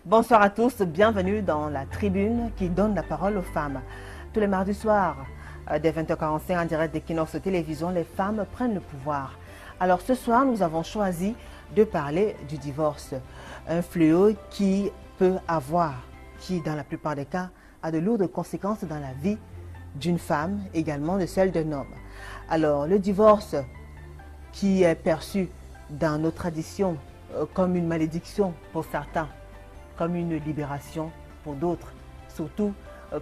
Bonsoir à tous, bienvenue dans la tribune qui donne la parole aux femmes. Tous les mardis soirs, dès 20h45 en direct d'Equinox Télévision, les femmes prennent le pouvoir. Alors ce soir, nous avons choisi de parler du divorce. Un fléau qui peut avoir, qui dans la plupart des cas, a de lourdes conséquences dans la vie d'une femme, également de celle d'un homme. Alors le divorce qui est perçu dans nos traditions comme une malédiction pour certains, comme une libération pour d'autres, surtout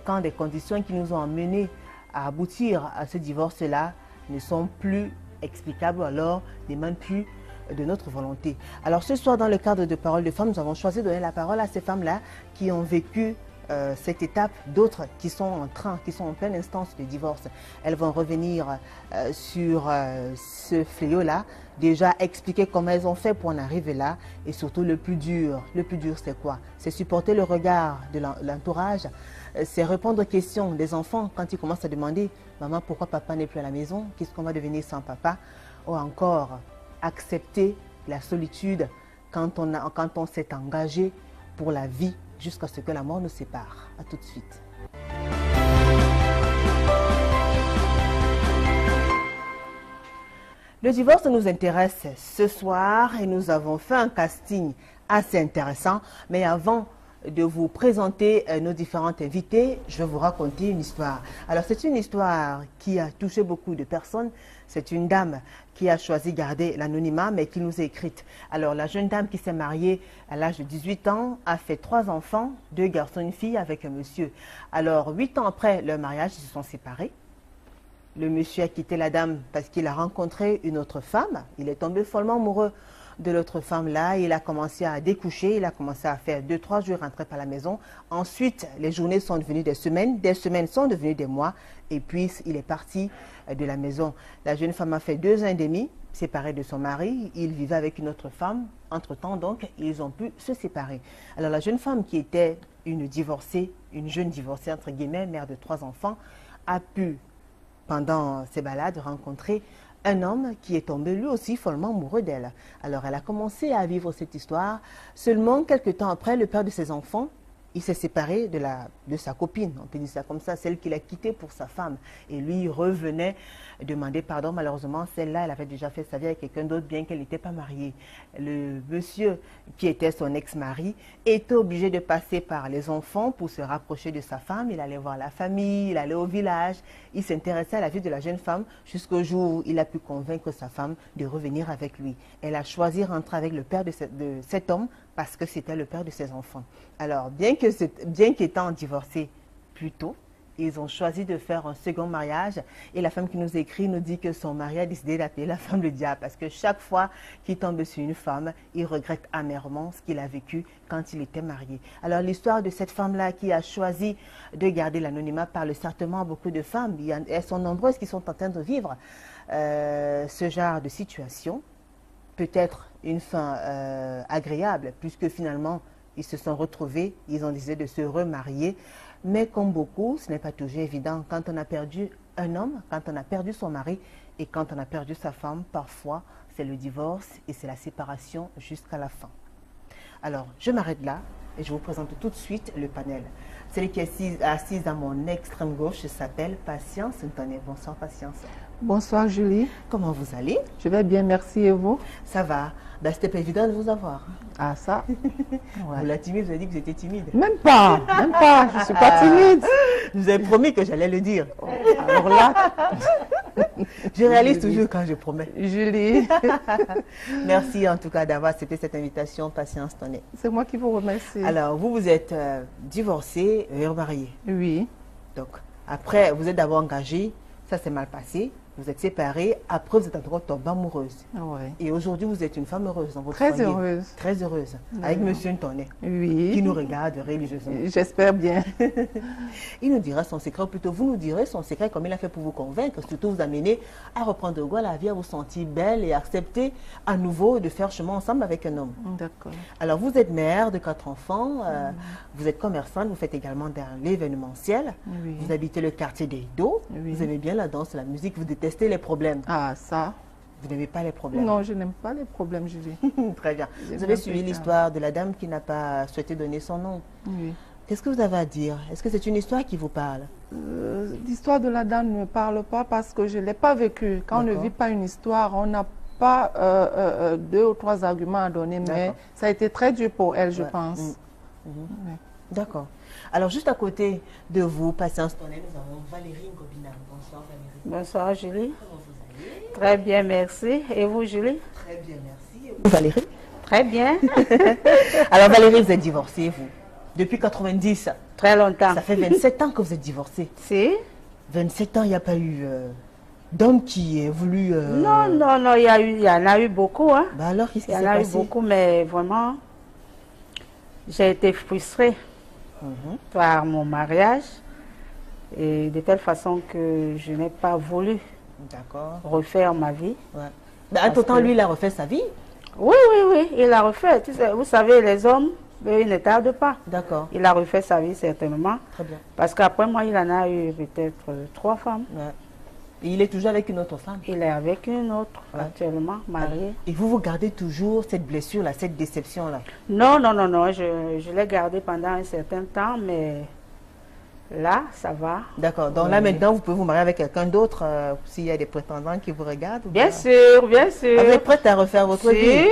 quand des conditions qui nous ont amenés à aboutir à ce divorce-là ne sont plus explicables ou alors ne demandent plus de notre volonté. Alors ce soir, dans le cadre de Paroles de femmes, nous avons choisi de donner la parole à ces femmes-là qui ont vécu cette étape, d'autres qui sont en train, qui sont en pleine instance de divorce. Elles vont revenir sur ce fléau-là, déjà expliquer comment elles ont fait pour en arriver là, et surtout le plus dur c'est quoi? C'est supporter le regard de l'entourage, c'est répondre aux questions des enfants quand ils commencent à demander « Maman, pourquoi papa n'est plus à la maison? Qu'est-ce qu'on va devenir sans papa ?» Ou encore accepter la solitude quand on s'est engagé pour la vie jusqu'à ce que la mort nous sépare. A tout de suite. Le divorce nous intéresse ce soir et nous avons fait un casting assez intéressant. Mais avant de vous présenter nos différentes invitées, je vais vous raconter une histoire. Alors c'est une histoire qui a touché beaucoup de personnes. C'est une dame qui a choisi de garder l'anonymat, mais qui nous a écrite. Alors la jeune dame qui s'est mariée à l'âge de 18 ans a fait 3 enfants, 2 garçons et une fille avec un monsieur. Alors 8 ans après leur mariage, ils se sont séparés. Le monsieur a quitté la dame parce qu'il a rencontré une autre femme. Il est tombé follement amoureux de l'autre femme-là. Il a commencé à découcher, il a commencé à faire 2-3 jours rentrer par la maison. Ensuite, les journées sont devenues des semaines sont devenues des mois. Et puis, il est parti de la maison. La jeune femme a fait 2 ans et demi, séparée de son mari. Il vivait avec une autre femme. Entre-temps, donc, ils ont pu se séparer. Alors, la jeune femme qui était une divorcée, une jeune divorcée, entre guillemets, mère de 3 enfants, a pu, pendant ses balades, rencontrer un homme qui est tombé lui aussi follement amoureux d'elle. Alors elle a commencé à vivre cette histoire. Seulement quelques temps après, le père de ses enfants, il s'est séparé de sa copine, on peut dire ça comme ça, celle qu'il a quittée pour sa femme. Et lui, il revenait demander pardon. Malheureusement, celle-là, elle avait déjà fait sa vie avec quelqu'un d'autre, bien qu'elle n'était pas mariée. Le monsieur, qui était son ex-mari, était obligé de passer par les enfants pour se rapprocher de sa femme. Il allait voir la famille, il allait au village. Il s'intéressait à la vie de la jeune femme jusqu'au jour où il a pu convaincre sa femme de revenir avec lui. Elle a choisi de rentrer avec le père de cet homme parce que c'était le père de ses enfants. Alors, bien qu'étant divorcés plus tôt, ils ont choisi de faire un second mariage. Et la femme qui nous écrit nous dit que son mari a décidé d'appeler la femme le diable parce que chaque fois qu'il tombe sur une femme, il regrette amèrement ce qu'il a vécu quand il était marié. Alors, l'histoire de cette femme-là qui a choisi de garder l'anonymat parle certainement à beaucoup de femmes. Elles sont nombreuses qui sont en train de vivre ce genre de situation. Peut-être une fin agréable, puisque finalement, ils se sont retrouvés, ils ont décidé de se remarier. Mais comme beaucoup, ce n'est pas toujours évident. Quand on a perdu un homme, quand on a perdu son mari et quand on a perdu sa femme, parfois, c'est le divorce et c'est la séparation jusqu'à la fin. Alors, je m'arrête là et je vous présente tout de suite le panel. Celle qui est assise à mon extrême gauche s'appelle Patience Ntoné. Bonsoir Patience. Bonsoir Julie. Comment vous allez? Je vais bien, merci, et vous? Ça va. Ben, c'était pas évident de vous avoir. Ah ça ouais. Vous la timide, vous avez dit que vous étiez timide. Même pas, je ne suis pas timide. Je vous avais promis que j'allais le dire. Alors là, je réalise toujours quand je promets. Julie. Merci en tout cas d'avoir accepté cette invitation, Patience Ntoné. C'est moi qui vous remercie. Alors, vous êtes divorcée et remariée. Oui. Donc, après, vous êtes d'abord engagée, ça s'est mal passé. Vous êtes séparée, après vous êtes en droit de tomber amoureuse. Ouais. Et aujourd'hui, vous êtes une femme heureuse dans votre Très foyer. heureuse. Très heureuse. Avec Monsieur Ntoné, Oui. qui nous regarde religieusement. J'espère bien. Il nous dira son secret, ou plutôt vous nous direz son secret, comme il a fait pour vous convaincre, surtout vous amener à reprendre goût à la vie, à vous sentir belle et accepter à nouveau de faire chemin ensemble avec un homme. D'accord. Alors vous êtes mère de 4 enfants, vous êtes commerçante, vous faites également dans l'événementiel, Oui. vous habitez le quartier des Dos, Oui. vous aimez bien la danse, la musique, vous détestez les problèmes. Ah ça, Vous n'aimez pas les problèmes? Non, je n'aime pas les problèmes, Julie. Très bien. J'aime Vous avez bien suivi plus l'histoire de la dame qui n'a pas souhaité donner son nom. Oui. Qu'est-ce que vous avez à dire? Est-ce que c'est une histoire qui vous parle? L'histoire de la dame ne me parle pas parce que je ne l'ai pas vécue. Quand on ne vit pas une histoire, on n'a pas 2 ou 3 arguments à donner, mais ça a été très dur pour elle, je pense. Oui. D'accord. Alors, juste à côté de vous, patience tonnelle, nous avons Valérie Ngobina. Bonsoir Valérie. Bonsoir Julie. Comment vous allez? Très bien, merci. Et vous Julie? Très bien, merci. Et vous, Valérie? Très bien. Alors Valérie, vous êtes divorcée, vous? Depuis 90? Très longtemps. Ça fait 27 ans que vous êtes divorcée. Si? 27 ans, il n'y a pas eu d'homme qui ait voulu... Non, non, non, il y en a eu beaucoup. Hein. Bah alors, qu'est-ce qui Il y s'est en a eu passé? beaucoup, mais vraiment, j'ai été frustrée par mon mariage. Et de telle façon que je n'ai pas voulu D'accord. refaire ma vie. Ouais. Bah, entre-temps, lui, il a refait sa vie? Oui, oui, oui, il a refait. Tu sais, vous savez, les hommes, eux, ils ne tardent pas. D'accord. Il a refait sa vie certainement. Très bien. Parce qu'après moi, il en a eu peut-être 3 femmes. Ouais. Et il est toujours avec une autre femme? Il est avec une autre, actuellement, mariée. Et vous gardez toujours cette blessure-là, cette déception-là? Non, non, non, non, je l'ai gardée pendant un certain temps, mais là, ça va. D'accord. Donc là, maintenant, vous pouvez vous marier avec quelqu'un d'autre s'il y a des prétendants qui vous regardent? Ou Bien pas? sûr, bien sûr. Ah, vous êtes prête à refaire votre Si. vie?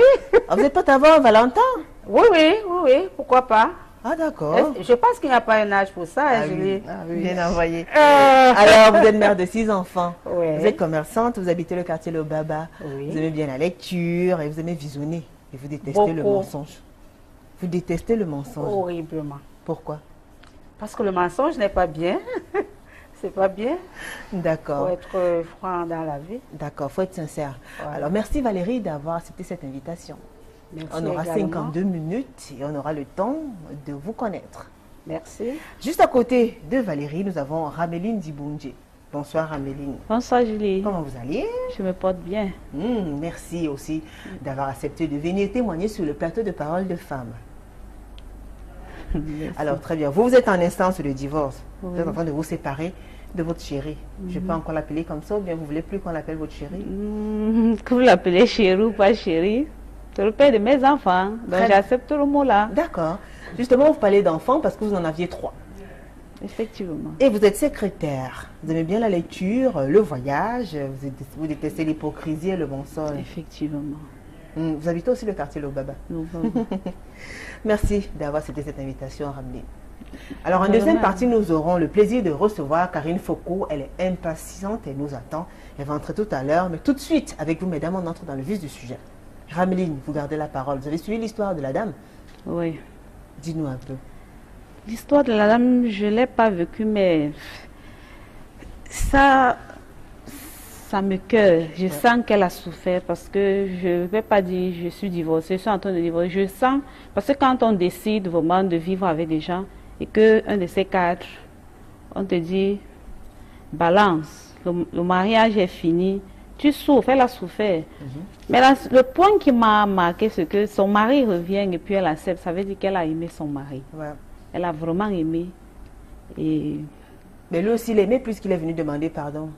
Ah, vous êtes prête à avoir un Valentin? Oui, oui, oui, oui, pourquoi pas. Ah, d'accord. Je pense qu'il n'y a pas un âge pour ça, Ah, Julie. oui. Ah, oui. Bien envoyé. Euh, Alors, vous êtes mère de 6 enfants. Ouais. Vous êtes commerçante, vous habitez le quartier Le Baba. Oui. Vous aimez bien la lecture et vous aimez visionner. Et vous détestez le Beaucoup. mensonge. Vous détestez le mensonge. Horriblement. Pourquoi? Parce que le mensonge n'est pas bien. C'est pas bien. D'accord. Faut être franc dans la vie. D'accord, faut être sincère. Voilà. Alors, merci Valérie d'avoir accepté cette invitation. Merci On aura également. 52 minutes et on aura le temps de vous connaître. Merci. Juste à côté de Valérie, nous avons Raméline Dibundje. Bonsoir Raméline. Bonsoir Julie, Comment vous allez? je me porte bien. Merci aussi d'avoir accepté de venir témoigner sur le plateau de Parole de Femmes. Alors très bien, vous êtes en instance de divorce. Vous êtes en train de vous séparer de votre chérie. Je peux encore l'appeler comme ça ou bien vous voulez plus qu'on l'appelle votre chérie? Que vous l'appelez chérie ou pas chérie, c'est le père de mes enfants, donc Très- j'accepte le mot là, D'accord. Justement, vous parlez d'enfants parce que vous en aviez 3. effectivement. Et vous êtes secrétaire. Vous aimez bien la lecture, le voyage, vous détestez l'hypocrisie et le mensonge. Effectivement. Vous habitez aussi le quartier Lobaba. Nous Merci d'avoir accepté cette invitation, Rameline. Alors, en deuxième partie, nous aurons le plaisir de recevoir Karine Foucault. Elle est impatiente, elle nous attend. Elle va entrer tout à l'heure, mais tout de suite, avec vous, mesdames, on entre dans le vif du sujet. Rameline, vous gardez la parole. Vous avez suivi l'histoire de la dame? Oui. Dites-nous un peu. L'histoire de la dame, je ne l'ai pas vécue, mais ça me cœur. Je sens qu'elle a souffert parce que je ne vais pas dire je suis divorcée, je suis en train de divorcer. Je sens, parce que quand on décide vraiment de vivre avec des gens et qu'un de ces 4, on te dit balance, le mariage est fini, tu souffres, elle a souffert. Mais le point qui m'a marqué, c'est que son mari revient et puis elle accepte. Ça veut dire qu'elle a aimé son mari. Ouais. Elle a vraiment aimé. Et Mais lui aussi, il aimait puisqu'il est venu demander pardon.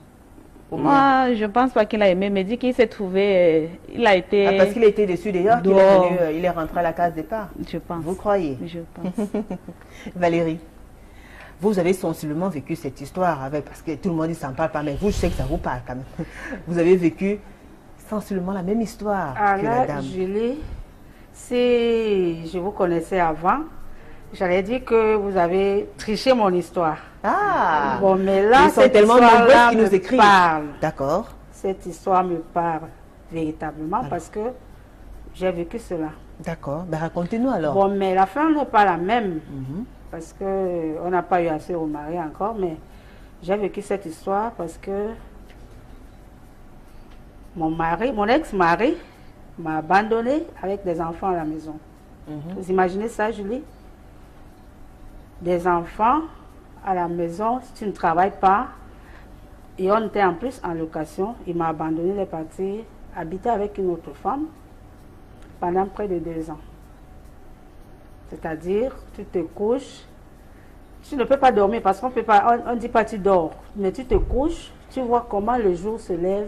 Ou bien- moi, je ne pense pas qu'il a aimé, mais dit qu'il s'est trouvé, il a été... Ah, parce qu'il a été déçu d'ailleurs, qu'il est dehors. venu, il est rentré à la case départ. Je pense. Vous croyez? Je pense. Valérie, vous avez sensiblement vécu cette histoire avec, parce que tout le monde ne s'en parle pas, mais vous, je sais que ça vous parle quand même. Vous avez vécu sensiblement la même histoire que la Alors, dame. Julie, si je vous connaissais avant, j'allais dire que vous avez triché mon histoire. Ah! Bon, mais là, Ils sont cette tellement histoire-là nombreux qui nous me écrivent. parle. D'accord. Cette histoire me parle véritablement parce que j'ai vécu cela. D'accord. Ben, racontez-nous alors. Bon, mais la fin n'est pas la même Mhm. parce qu'on n'a pas eu à se remarier encore, mais j'ai vécu cette histoire parce que mon ex-mari m'a abandonné avec des enfants à la maison. Mhm. Vous imaginez ça, Julie? Des enfants à la maison, si tu ne travailles pas, et on était en plus en location, il m'a abandonné, il est parti habiter avec une autre femme pendant près de 2 ans. C'est-à-dire, tu te couches, tu ne peux pas dormir parce qu'on peut pas, on ne dit pas tu dors, mais tu te couches, tu vois comment le jour se lève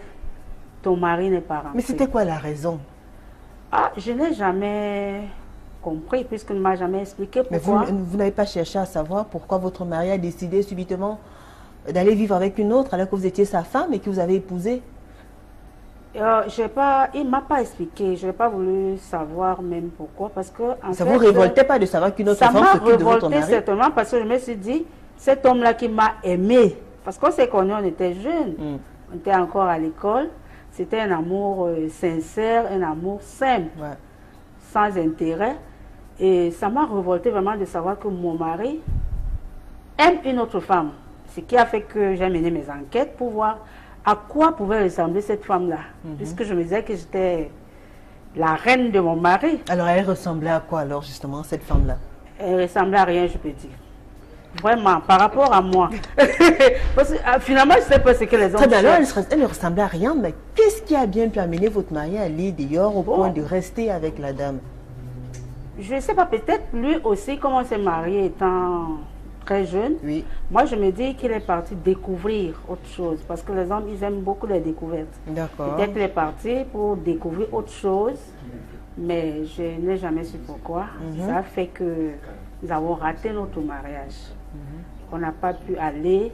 ton mari n'est pas rentré. Mais c'était quoi la raison? Ah, je n'ai jamais compris, puisqu'il ne m'a jamais expliqué pourquoi. Mais vous n'avez pas cherché à savoir pourquoi votre mari a décidé subitement d'aller vivre avec une autre alors que vous étiez sa femme et que vous avez épousé? Il ne m'a pas expliqué, je n'ai pas voulu savoir même pourquoi, parce que ça ne vous révoltait pas de savoir qu'une autre femme s'occupe de votre mari? Ça m'a révolté certainement parce que je me suis dit, cet homme-là qui m'a aimé, parce qu'on s'est connus, on était jeunes, on était encore à l'école, c'était un amour sincère, un amour simple, sans intérêt, et ça m'a révolté vraiment de savoir que mon mari aime une autre femme, ce qui a fait que j'ai mené mes enquêtes pour voir à quoi pouvait ressembler cette femme-là, puisque je me disais que j'étais la reine de mon mari. Alors, elle ressemblait à quoi, alors, justement, cette femme-là? Elle ressemblait à rien, je peux dire. Vraiment, par rapport à moi. Parce que, finalement, je ne sais pas ce que les autres... Alors, elle ne ressemblait à rien, mais qu'est-ce qui a bien pu amener votre mari à aller dehors au point de rester avec la dame? Je ne sais pas, peut-être lui aussi, comme on s'est marié étant très jeune, moi je me dis qu'il est parti découvrir autre chose, parce que les hommes, ils aiment beaucoup les découvertes. D'accord. Peut-être qu'il est parti pour découvrir autre chose, mais je n'ai jamais su pourquoi. Ça a fait que nous avons raté notre mariage. On n'a pas pu aller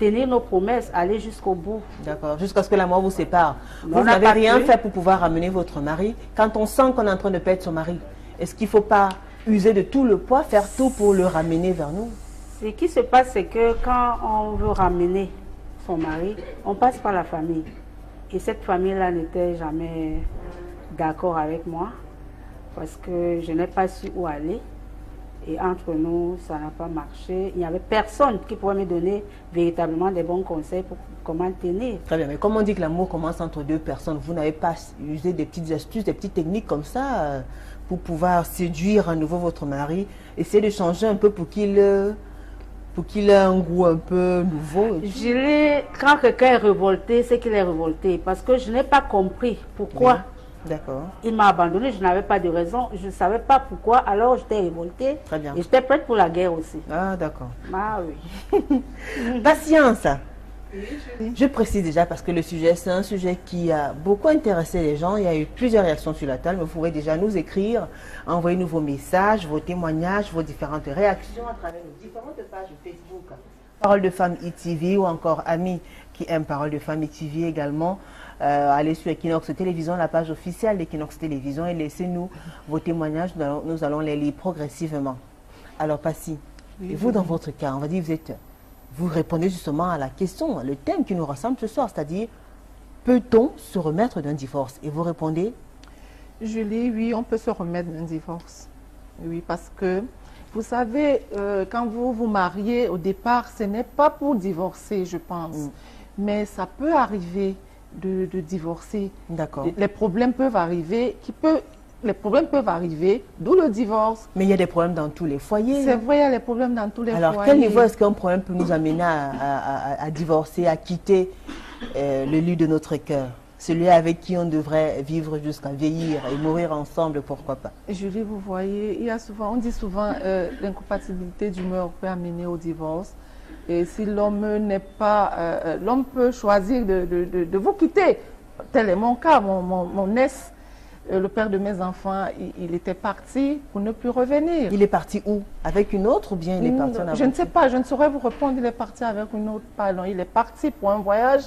tenir nos promesses, aller jusqu'au bout. D'accord, jusqu'à ce que la mort vous sépare. Vous n'avez rien fait pour pouvoir ramener votre mari. Quand on sent qu'on est en train de perdre son mari, est-ce qu'il ne faut pas user de tout le poids, faire tout pour le ramener vers nous? Ce qui se passe, c'est que quand on veut ramener son mari, on passe par la famille. Et cette famille-là n'était jamais d'accord avec moi parce que je n'ai pas su où aller. Et entre nous, ça n'a pas marché. Il n'y avait personne qui pouvait me donner véritablement des bons conseils pour comment tenir. Très bien, mais comme on dit que l'amour commence entre deux personnes, vous n'avez pas usé des petites astuces, des petites techniques comme ça pour pouvoir séduire à nouveau votre mari, essayer de changer un peu pour qu'il ait un goût un peu nouveau? Quand quelqu'un est révolté, c'est qu'il est révolté. Parce que je n'ai pas compris pourquoi. D'accord. Il m'a abandonné, je n'avais pas de raison, je ne savais pas pourquoi, alors j'étais révoltée. Très bien. Et j'étais prête pour la guerre aussi. Ah, d'accord. Ah oui. Patience. Je précise déjà parce que le sujet, c'est un sujet qui a beaucoup intéressé les gens. Il y a eu plusieurs réactions sur la table. Vous pouvez déjà nous écrire, envoyer-nous vos messages, vos témoignages, vos différentes réactions à travers nos différentes pages Facebook. Parole de Femme ITV ou encore amis qui aiment Parole de Femme ITV également. Allez sur Equinox Télévision, la page officielle d'Equinox Télévision et laissez-nous vos témoignages. Nous allons les lire progressivement. Alors, Passy, et vous dans votre cas, on va dire vous répondez justement à la question, le thème qui nous rassemble ce soir, c'est-à-dire, peut-on se remettre d'un divorce? Et vous répondez? Julie, oui, on peut se remettre d'un divorce. Oui, parce que, vous savez, quand vous vous mariez, au départ, ce n'est pas pour divorcer, je pense. Mais ça peut arriver de divorcer. D'accord. Les problèmes peuvent arriver, d'où le divorce. Mais il y a des problèmes dans tous les foyers. C'est vrai, il y a des problèmes dans tous les foyers. Alors, quel niveau est-ce qu'un problème peut nous amener à divorcer, à quitter le lieu de notre cœur? Celui avec qui on devrait vivre jusqu'à vieillir et mourir ensemble, pourquoi pas? Julie, vous voyez, on dit souvent l'incompatibilité d'humeur peut amener au divorce. Et si l'homme n'est pas... l'homme peut choisir de vous quitter. Tel est mon cas, mon ex, le père de mes enfants, il était parti pour ne plus revenir. Il est parti où? Avec une autre ou bien il est parti en aventure? Je ne sais pas, je ne saurais vous répondre. Il est parti avec une autre. Pardon, il est parti pour un voyage.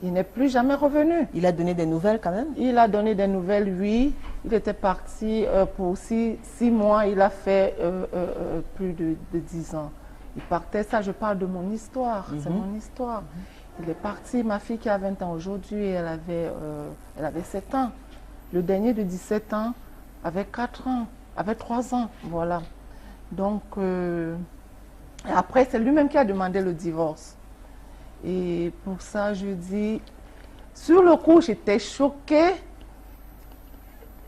Il n'est plus jamais revenu. Il a donné des nouvelles quand même? Il a donné des nouvelles, oui. Il était parti pour 6 mois. Il a fait plus de 10 ans. Il partait, ça je parle de mon histoire, c'est mon histoire. Il est parti, ma fille qui a 20 ans aujourd'hui, elle avait 7 ans. Le dernier de 17 ans avait 4 ans, avait 3 ans, voilà. Donc, après, c'est lui-même qui a demandé le divorce. Et pour ça, je dis, sur le coup, j'étais choquée.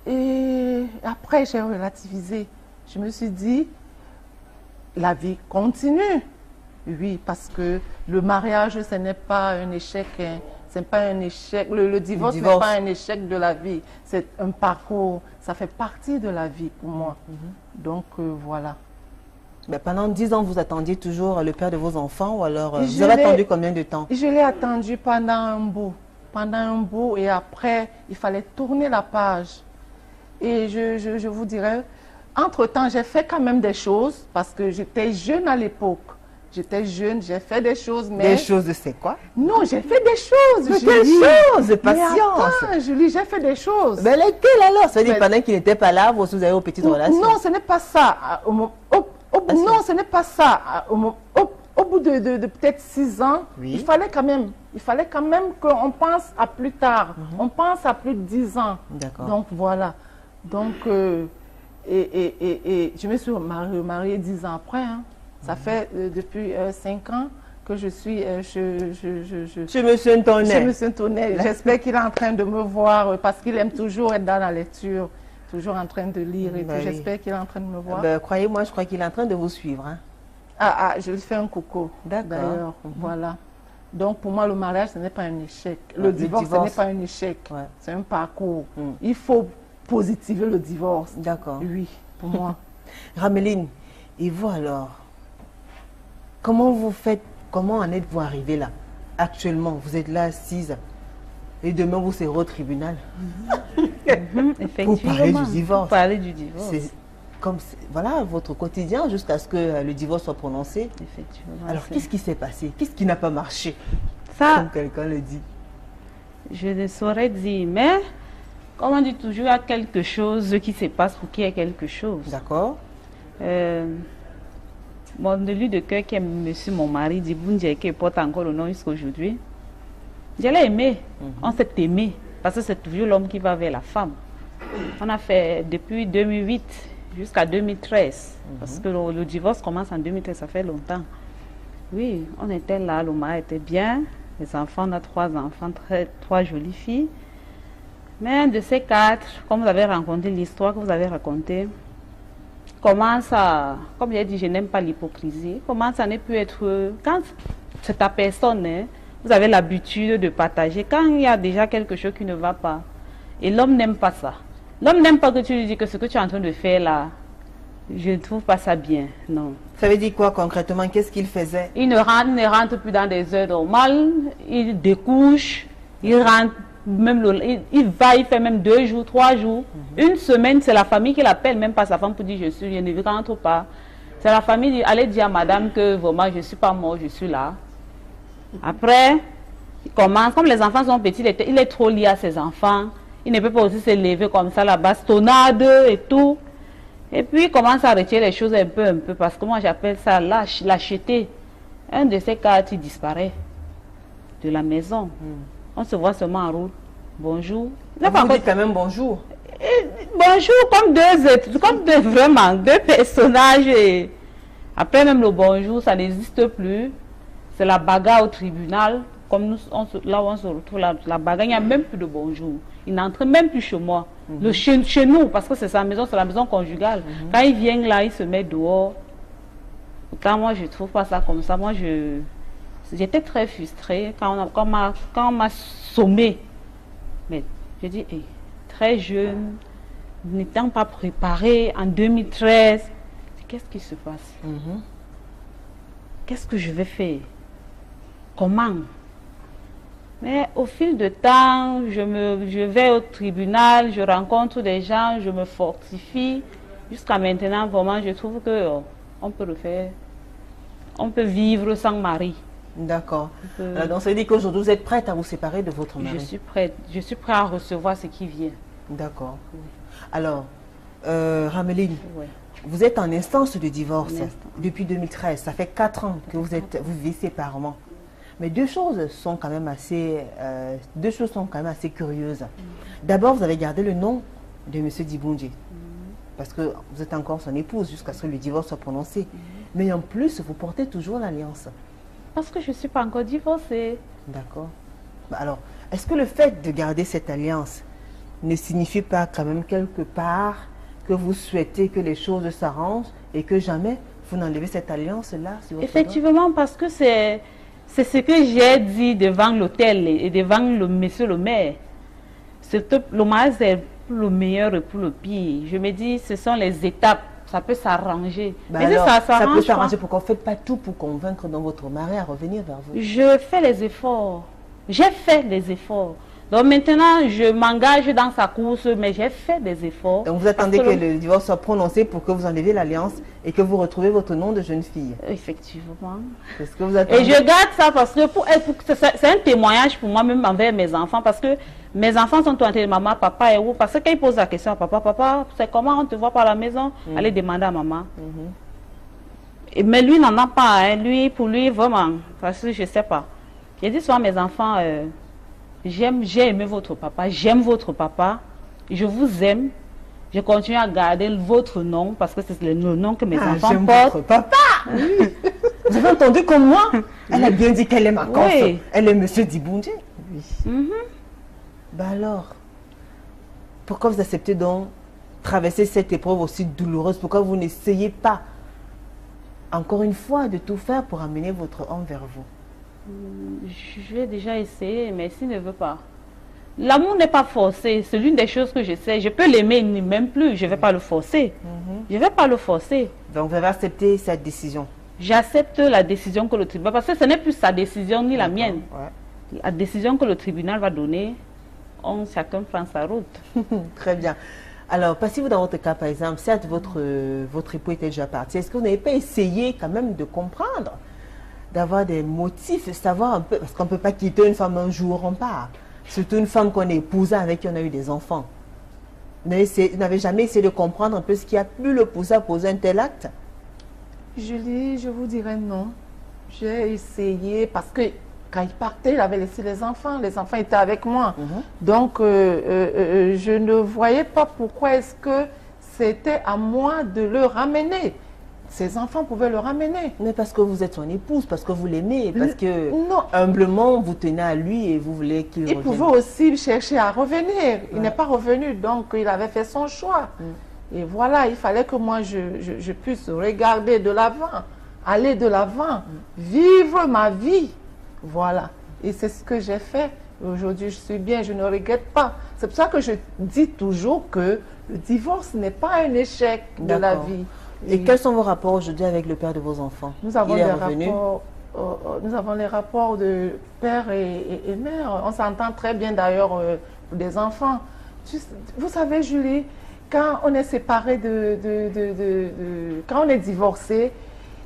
Et après, j'ai relativisé. Je me suis dit, la vie continue. Oui, parce que le mariage, ce n'est pas un échec. C'est pas un échec. Le divorce n'est pas un échec de la vie. C'est un parcours. Ça fait partie de la vie pour moi. Donc, voilà. Mais pendant 10 ans, vous attendiez toujours le père de vos enfants ou alors vous avez attendu combien de temps? Je l'ai attendu pendant un bout. pendant un bout et après, il fallait tourner la page. Et je vous dirais, entre-temps, j'ai fait quand même des choses parce que j'étais jeune à l'époque. J'étais jeune, j'ai fait des choses, mais... Des choses, c'est quoi? Non, j'ai fait des choses. Mais quelles choses? Patience. Attends, Julie, j'ai fait des choses. Mais lesquelles alors? Ça veut dire pendant qu'il n'était pas là, vous avez vos petites relations? Non, ce n'est pas ça. Non, ce n'est pas ça. Au bout de peut-être 6 ans, oui. il fallait quand même qu'on pense à plus tard. On pense à plus de 10 ans. D'accord. Donc voilà. Donc, et je me suis mariée 10 ans après. Hein. Ça fait depuis 5 ans que je suis Chez Monsieur Ntonnet. Chez Monsieur Ntonnet. J'espère qu'il est en train de me voir parce qu'il aime toujours être dans la lecture, toujours en train de lire et tout. Oui. J'espère qu'il est en train de me voir. Croyez-moi, je crois qu'il est en train de vous suivre. Hein. Je lui fais un coucou. D'accord. Voilà. Donc pour moi, le mariage, ce n'est pas un échec. Le divorce, ce n'est pas un échec. Ouais. C'est un parcours. Il faut positiver le divorce. D'accord. Oui, pour moi. Rameline, et vous alors? Comment vous faites, comment en êtes-vous arrivé là? Actuellement, vous êtes là assise et demain vous serez au tribunal. Effectivement. Pour parler du divorce. Pour parler du divorce. C'est comme, voilà, votre quotidien jusqu'à ce que le divorce soit prononcé. Effectivement. Alors, qu'est-ce qui s'est passé? Qu'est-ce qui n'a pas marché? Ça, comme quelqu'un le dit. Je ne saurais dire, mais comme on dit toujours, il y a quelque chose qui se passe pour qu'il y ait quelque chose. D'accord. Mon élu de cœur qui est monsieur mon mari, Djiboundje, qui porte encore le nom jusqu'à aujourd'hui. Je l'ai aimé. On s'est aimé. Parce que c'est toujours l'homme qui va vers la femme. On a fait depuis 2008 jusqu'à 2013. Parce que le divorce commence en 2013, ça fait longtemps. Oui, on était là, le mari était bien. Les enfants, on a 3 enfants, 3 jolies filles. Mais un de ces 4, comme vous avez raconté l'histoire que vous avez racontée, commence à, comme j'ai dit, je n'aime pas l'hypocrisie, commence à ne plus être, quand c'est ta personne, hein, vous avez l'habitude de partager, quand il y a déjà quelque chose qui ne va pas, et l'homme n'aime pas ça. L'homme n'aime pas que tu lui dis que ce que tu es en train de faire là, je ne trouve pas ça bien, non. Ça veut dire quoi concrètement? Qu'est-ce qu'il faisait? Il ne rentre plus dans des heures normales, il découche, il rentre. Même il fait même 2 jours, 3 jours. Une semaine, c'est la famille qui l'appelle, même pas sa femme pour dire je ne rentre pas. C'est la famille qui allait dire à madame que vraiment je ne suis pas mort, je suis là. Après, il commence, comme les enfants sont petits, il est trop lié à ses enfants. Il ne peut pas aussi se lever comme ça, la bastonnade et tout. Et puis il commence à retirer les choses un peu, parce que moi j'appelle ça lâcheté. Un de ces cartes, il disparaît de la maison. On se voit seulement en route. Bonjour. Vous dites quand même bonjour. Bonjour, comme vraiment deux personnages. Et après même le bonjour, ça n'existe plus. C'est la bagarre au tribunal. Comme nous, là où on se retrouve, la bagarre, il n'y a même plus de bonjour. Il n'entre même plus chez moi. Chez nous, parce que c'est sa maison, c'est la maison conjugale. Quand il vient là, il se met dehors. Pourtant, moi, je ne trouve pas ça comme ça. Moi, j'étais très frustrée quand on m'a sommé. Mais je dis, hey, très jeune, n'étant pas préparée en 2013, qu'est-ce qui se passe? Qu'est-ce que je vais faire? Comment? Mais au fil de temps, je vais au tribunal, je rencontre des gens, je me fortifie. Jusqu'à maintenant, vraiment, je trouve que on peut le faire. On peut vivre sans mari. D'accord. Donc, ça veut dire qu'aujourd'hui, vous êtes prête à vous séparer de votre mari? Je suis prête. Je suis prête à recevoir ce qui vient. D'accord. Oui. Alors, Rameline, vous êtes en instance de divorce depuis 2013. Ça fait 4 ans que vous vivez séparément. Mais deux choses sont quand même assez curieuses. D'abord, vous avez gardé le nom de M. Djiboundje. Parce que vous êtes encore son épouse jusqu'à ce que le divorce soit prononcé. Mais en plus, vous portez toujours l'alliance. Parce que je ne suis pas encore divorcée. D'accord. Alors, est-ce que le fait de garder cette alliance ne signifie pas quand même quelque part que vous souhaitez que les choses s'arrangent et que jamais vous n'enlevez cette alliance-là sur votre Effectivement, parce que c'est ce que j'ai dit devant l'hôtel et devant le monsieur le maire. Le mariage, c'est pour le meilleur et pour le pire. Je me dis, ce sont les étapes. Ça peut s'arranger. Mais alors, ça peut s'arranger. Pourquoi vous ne faites pas tout pour convaincre dans votre mari à revenir vers vous? Je fais les efforts. J'ai fait les efforts. Donc maintenant, je m'engage dans sa course, mais j'ai fait des efforts. Donc vous attendez que le divorce soit prononcé pour que vous enleviez l'alliance et que vous retrouvez votre nom de jeune fille. Effectivement. C'est ce que vous attendez. Et je garde ça parce que c'est un témoignage pour moi-même envers mes enfants, parce que mes enfants sont en train de maman, papa est où? Parce que quand ils posent la question à papa, papa, c'est comment on te voit par la maison? Allez demander à maman. Mais lui n'en a pas, hein. Lui, pour lui, vraiment, parce que je ne sais pas. J'ai dit souvent à mes enfants, j'ai aimé votre papa, j'aime votre papa, je vous aime, je continue à garder votre nom, parce que c'est le nom que mes enfants portent. Votre papa oui. Vous avez entendu comme moi? Elle a bien dit qu'elle est ma conf. Oui. Elle est Monsieur Diboundje. Oui. Ben alors, pourquoi vous acceptez donc traverser cette épreuve aussi douloureuse? Pourquoi vous n'essayez pas encore une fois de tout faire pour amener votre homme vers vous? Je vais déjà essayer, mais s'il ne veut pas. L'amour n'est pas forcé. C'est l'une des choses que je sais. Je peux l'aimer, même plus. Je ne vais pas le forcer. Je ne vais pas le forcer. Donc vous avez accepté cette décision? J'accepte la décision que le tribunal... Parce que ce n'est plus sa décision ni la mienne. Ouais. La décision que le tribunal va donner, chacun prend sa route. Très bien. Alors, passez-vous dans votre cas, par exemple, certes, votre époux était déjà parti. Est-ce que vous n'avez pas essayé quand même de comprendre, d'avoir des motifs, savoir un peu, parce qu'on ne peut pas quitter une femme un jour, on part. Surtout une femme qu'on a épousée, avec qui on a eu des enfants. Vous n'avez jamais essayé de comprendre un peu ce qui a pu le pousser à poser un tel acte? Julie, je vous dirais non. J'ai essayé parce que quand il partait, il avait laissé les enfants étaient avec moi. Donc, je ne voyais pas pourquoi est-ce que c'était à moi de le ramener. Ses enfants pouvaient le ramener. Mais parce que vous êtes son épouse, parce que vous l'aimez, parce que humblement vous tenez à lui et vous voulez qu'il revienne. Il pouvait aussi chercher à revenir. Il n'est pas revenu, donc il avait fait son choix. Et voilà, il fallait que moi je puisse regarder de l'avant, aller de l'avant, vivre ma vie. Voilà. Et c'est ce que j'ai fait. Aujourd'hui, je suis bien, je ne regrette pas. C'est pour ça que je dis toujours que le divorce n'est pas un échec de la vie. Et quels sont vos rapports aujourd'hui avec le père de vos enfants? Nous avons les rapports de père et mère. On s'entend très bien d'ailleurs des enfants. Vous savez, Julie, quand on est séparé quand on est divorcé,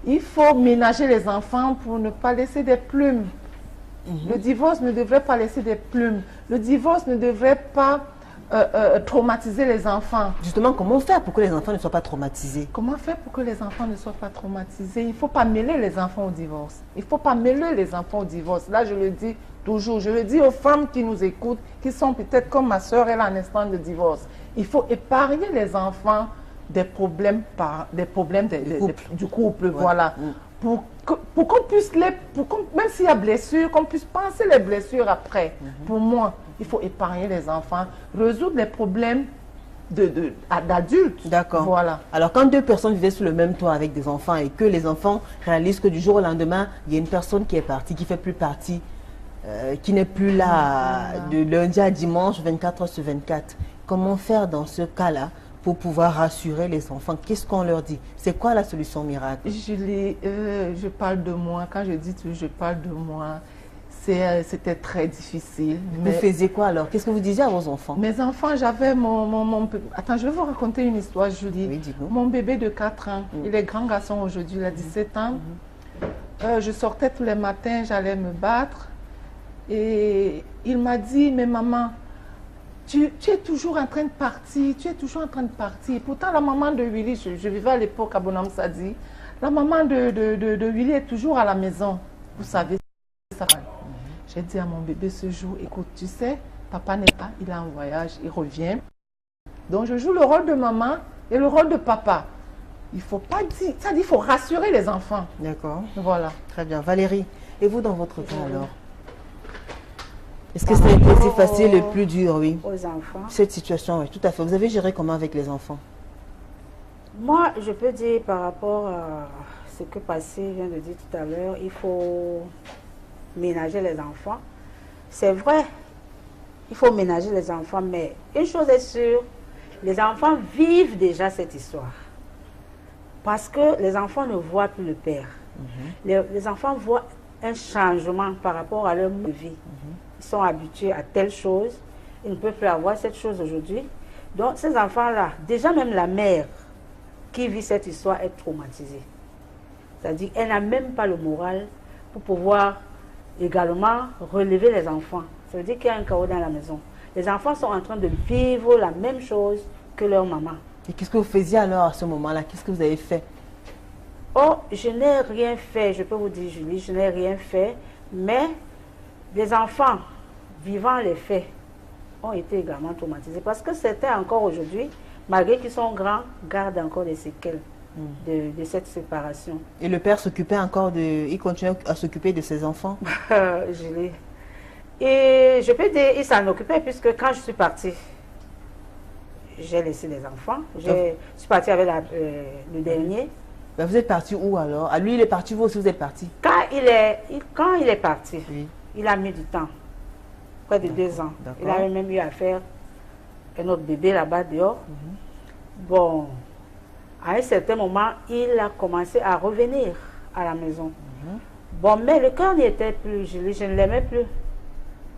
il faut ménager les enfants pour ne pas laisser des plumes. Le divorce ne devrait pas laisser des plumes. Le divorce ne devrait pas traumatiser les enfants. Justement, comment faire pour que les enfants ne soient pas traumatisés? Comment faire pour que les enfants ne soient pas traumatisés? Il ne faut pas mêler les enfants au divorce. Il ne faut pas mêler les enfants au divorce. Là, je le dis toujours. Je le dis aux femmes qui nous écoutent, qui sont peut-être comme ma soeur, elle a un instant de divorce. Il faut épargner les enfants des problèmes, du couple. Ouais. Voilà. Pour qu'on puisse même s'il y a blessure, qu'on puisse penser les blessures après. Pour moi, il faut épargner les enfants, résoudre les problèmes d'adultes. D'accord. Voilà. Alors, quand deux personnes vivaient sous le même toit avec des enfants et que les enfants réalisent que du jour au lendemain, il y a une personne qui est partie, qui ne fait plus partie, qui n'est plus là de lundi à dimanche, 24 heures sur 24, comment faire dans ce cas-là pour pouvoir rassurer les enfants? Qu'est-ce qu'on leur dit? C'est quoi la solution miracle? Julie, je parle de moi. Quand je dis tout, je parle de moi. C'était très difficile. Vous faisiez quoi alors? Qu'est-ce que vous disiez à vos enfants? Mes enfants, j'avais Attends, je vais vous raconter une histoire, Julie. Oui, dis-nous. Mon bébé de 4 ans, il est grand garçon aujourd'hui, il a 17 ans. Je sortais tous les matins, j'allais me battre. Et il m'a dit, mais maman, tu es toujours en train de partir, tu es toujours en train de partir. Pourtant, la maman de Willy, je vivais à l'époque à Bonhomme Sadi, la maman de Willy est toujours à la maison. Vous savez ça. J'ai dit à mon bébé ce jour, écoute, tu sais, papa n'est pas, il est en voyage, il revient. Donc, je joue le rôle de maman et le rôle de papa. Il ne faut pas dire, ça dit, il faut rassurer les enfants. D'accord. Voilà. Très bien. Valérie, et vous dans votre cas alors? Est-ce que c'est le plus facile, le plus dur, oui? Aux enfants. Cette situation, oui, tout à fait. Vous avez géré comment avec les enfants? Moi, je peux dire par rapport à ce que Passé vient de dire tout à l'heure, il faut ménager les enfants. C'est vrai, il faut ménager les enfants, mais une chose est sûre, les enfants vivent déjà cette histoire. Parce que les enfants ne voient plus le père. Les enfants voient un changement par rapport à leur vie. sont habitués à telle chose, ils ne peuvent plus avoir cette chose aujourd'hui. Donc ces enfants-là, déjà même la mère qui vit cette histoire est traumatisée. C'est-à-dire qu'elle n'a même pas le moral pour pouvoir également relever les enfants. Ça veut dire qu'il y a un chaos dans la maison. Les enfants sont en train de vivre la même chose que leur maman. Et qu'est-ce que vous faisiez alors à ce moment-là? Qu'est-ce que vous avez fait? Oh, je n'ai rien fait, je peux vous dire, Julie, je n'ai rien fait. Mais les enfants vivant les faits ont été également traumatisés. Parce que certains encore aujourd'hui, malgré qu'ils sont grands, gardent encore des séquelles de cette séparation. Et le père s'occupait encore de... Il continuait à s'occuper de ses enfants? Julie. Et je peux dire, il s'en occupait puisque quand je suis partie, j'ai laissé les enfants. Je suis partie avec le dernier. Ben vous êtes parti où alors? À lui, il est parti, vous aussi vous êtes parti? Quand il est parti, oui, il a mis du temps, près de 2 ans. Il avait même eu à faire un autre bébé là-bas dehors. Bon, à un certain moment, il a commencé à revenir à la maison. Bon, mais le cœur n'y était plus, je ne l'aimais plus.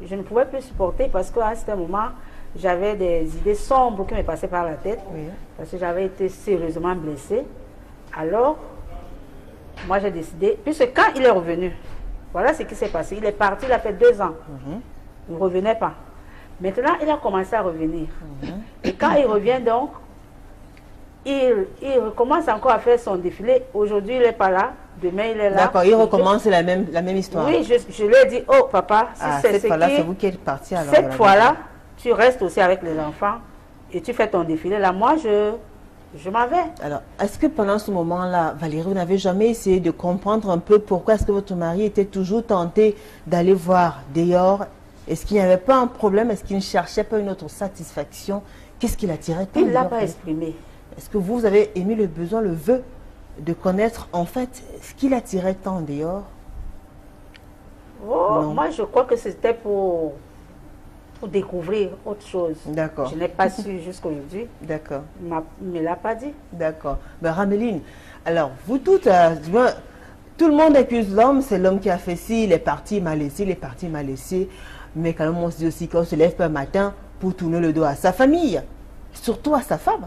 Je ne pouvais plus supporter parce qu'à un certain moment, j'avais des idées sombres qui me passaient par la tête. Oui. Parce que j'avais été sérieusement blessée. Alors, moi j'ai décidé, puisque quand il est revenu, voilà ce qui s'est passé. Il est parti, il a fait 2 ans. Il ne revenait pas. Maintenant, il a commencé à revenir. Et quand il revient donc, il recommence encore à faire son défilé. Aujourd'hui, il n'est pas là. Demain, il est là. D'accord, il recommence la même histoire. Oui, je lui ai dit, oh papa, si c'est cette fois-là, c'est vous qui êtes parti alors. Cette fois-là, tu restes aussi avec les enfants et tu fais ton défilé. Là, moi, je m'en vais. Alors, est-ce que pendant ce moment-là, Valérie, vous n'avez jamais essayé de comprendre un peu pourquoi est-ce que votre mari était toujours tenté d'aller voir dehors? Est-ce qu'il n'y avait pas un problème? Est-ce qu'il ne cherchait pas une autre satisfaction? Qu'est-ce qu'il attirait tant? Il ne l'a pas exprimé. Est-ce que vous avez émis le besoin, le vœu de connaître en fait ce qu'il attirait tant dehors? Oh, moi, je crois que c'était pour découvrir autre chose. D'accord. Je n'ai pas su jusqu'aujourd'hui. D'accord. Il ne me l'a pas dit. D'accord. Ben, Rameline, alors, vous toutes, tout le monde accuse l'homme, c'est l'homme qui a fait ci, il est parti, il m'a laissé, il est parti, il m'a laissé. Mais quand même, on se dit aussi qu'on se lève pas un matin pour tourner le dos à sa famille, surtout à sa femme.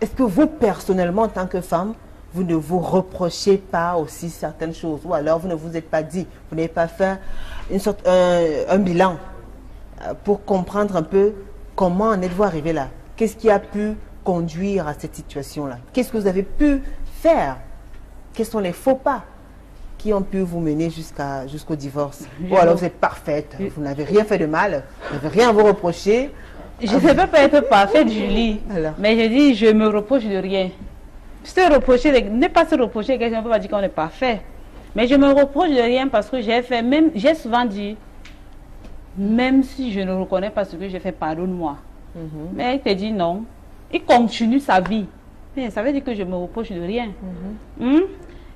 Est-ce que vous, personnellement, en tant que femme, vous ne vous reprochez pas aussi certaines choses? Ou alors, vous ne vous êtes pas dit, vous n'avez pas fait un bilan pour comprendre un peu comment en êtes-vous arrivé là? Qu'est-ce qui a pu conduire à cette situation-là? Qu'est-ce que vous avez pu faire? Quels sont les faux pas qui ont pu vous mener jusqu'au divorce? Ou alors vous êtes parfaite, vous n'avez rien fait de mal, vous n'avez rien à vous reprocher. Je ne peux pas être parfaite, Julie, mais je dis, je me reproche de rien. Ne pas se reprocher, quelqu'un ne peut pas dire qu'on est parfait. Mais je me reproche de rien parce que j'ai souvent dit, même si je ne reconnais pas ce que j'ai fait, pardonne-moi. Mais il te dit non. Il continue sa vie. Mais ça veut dire que je me reproche de rien.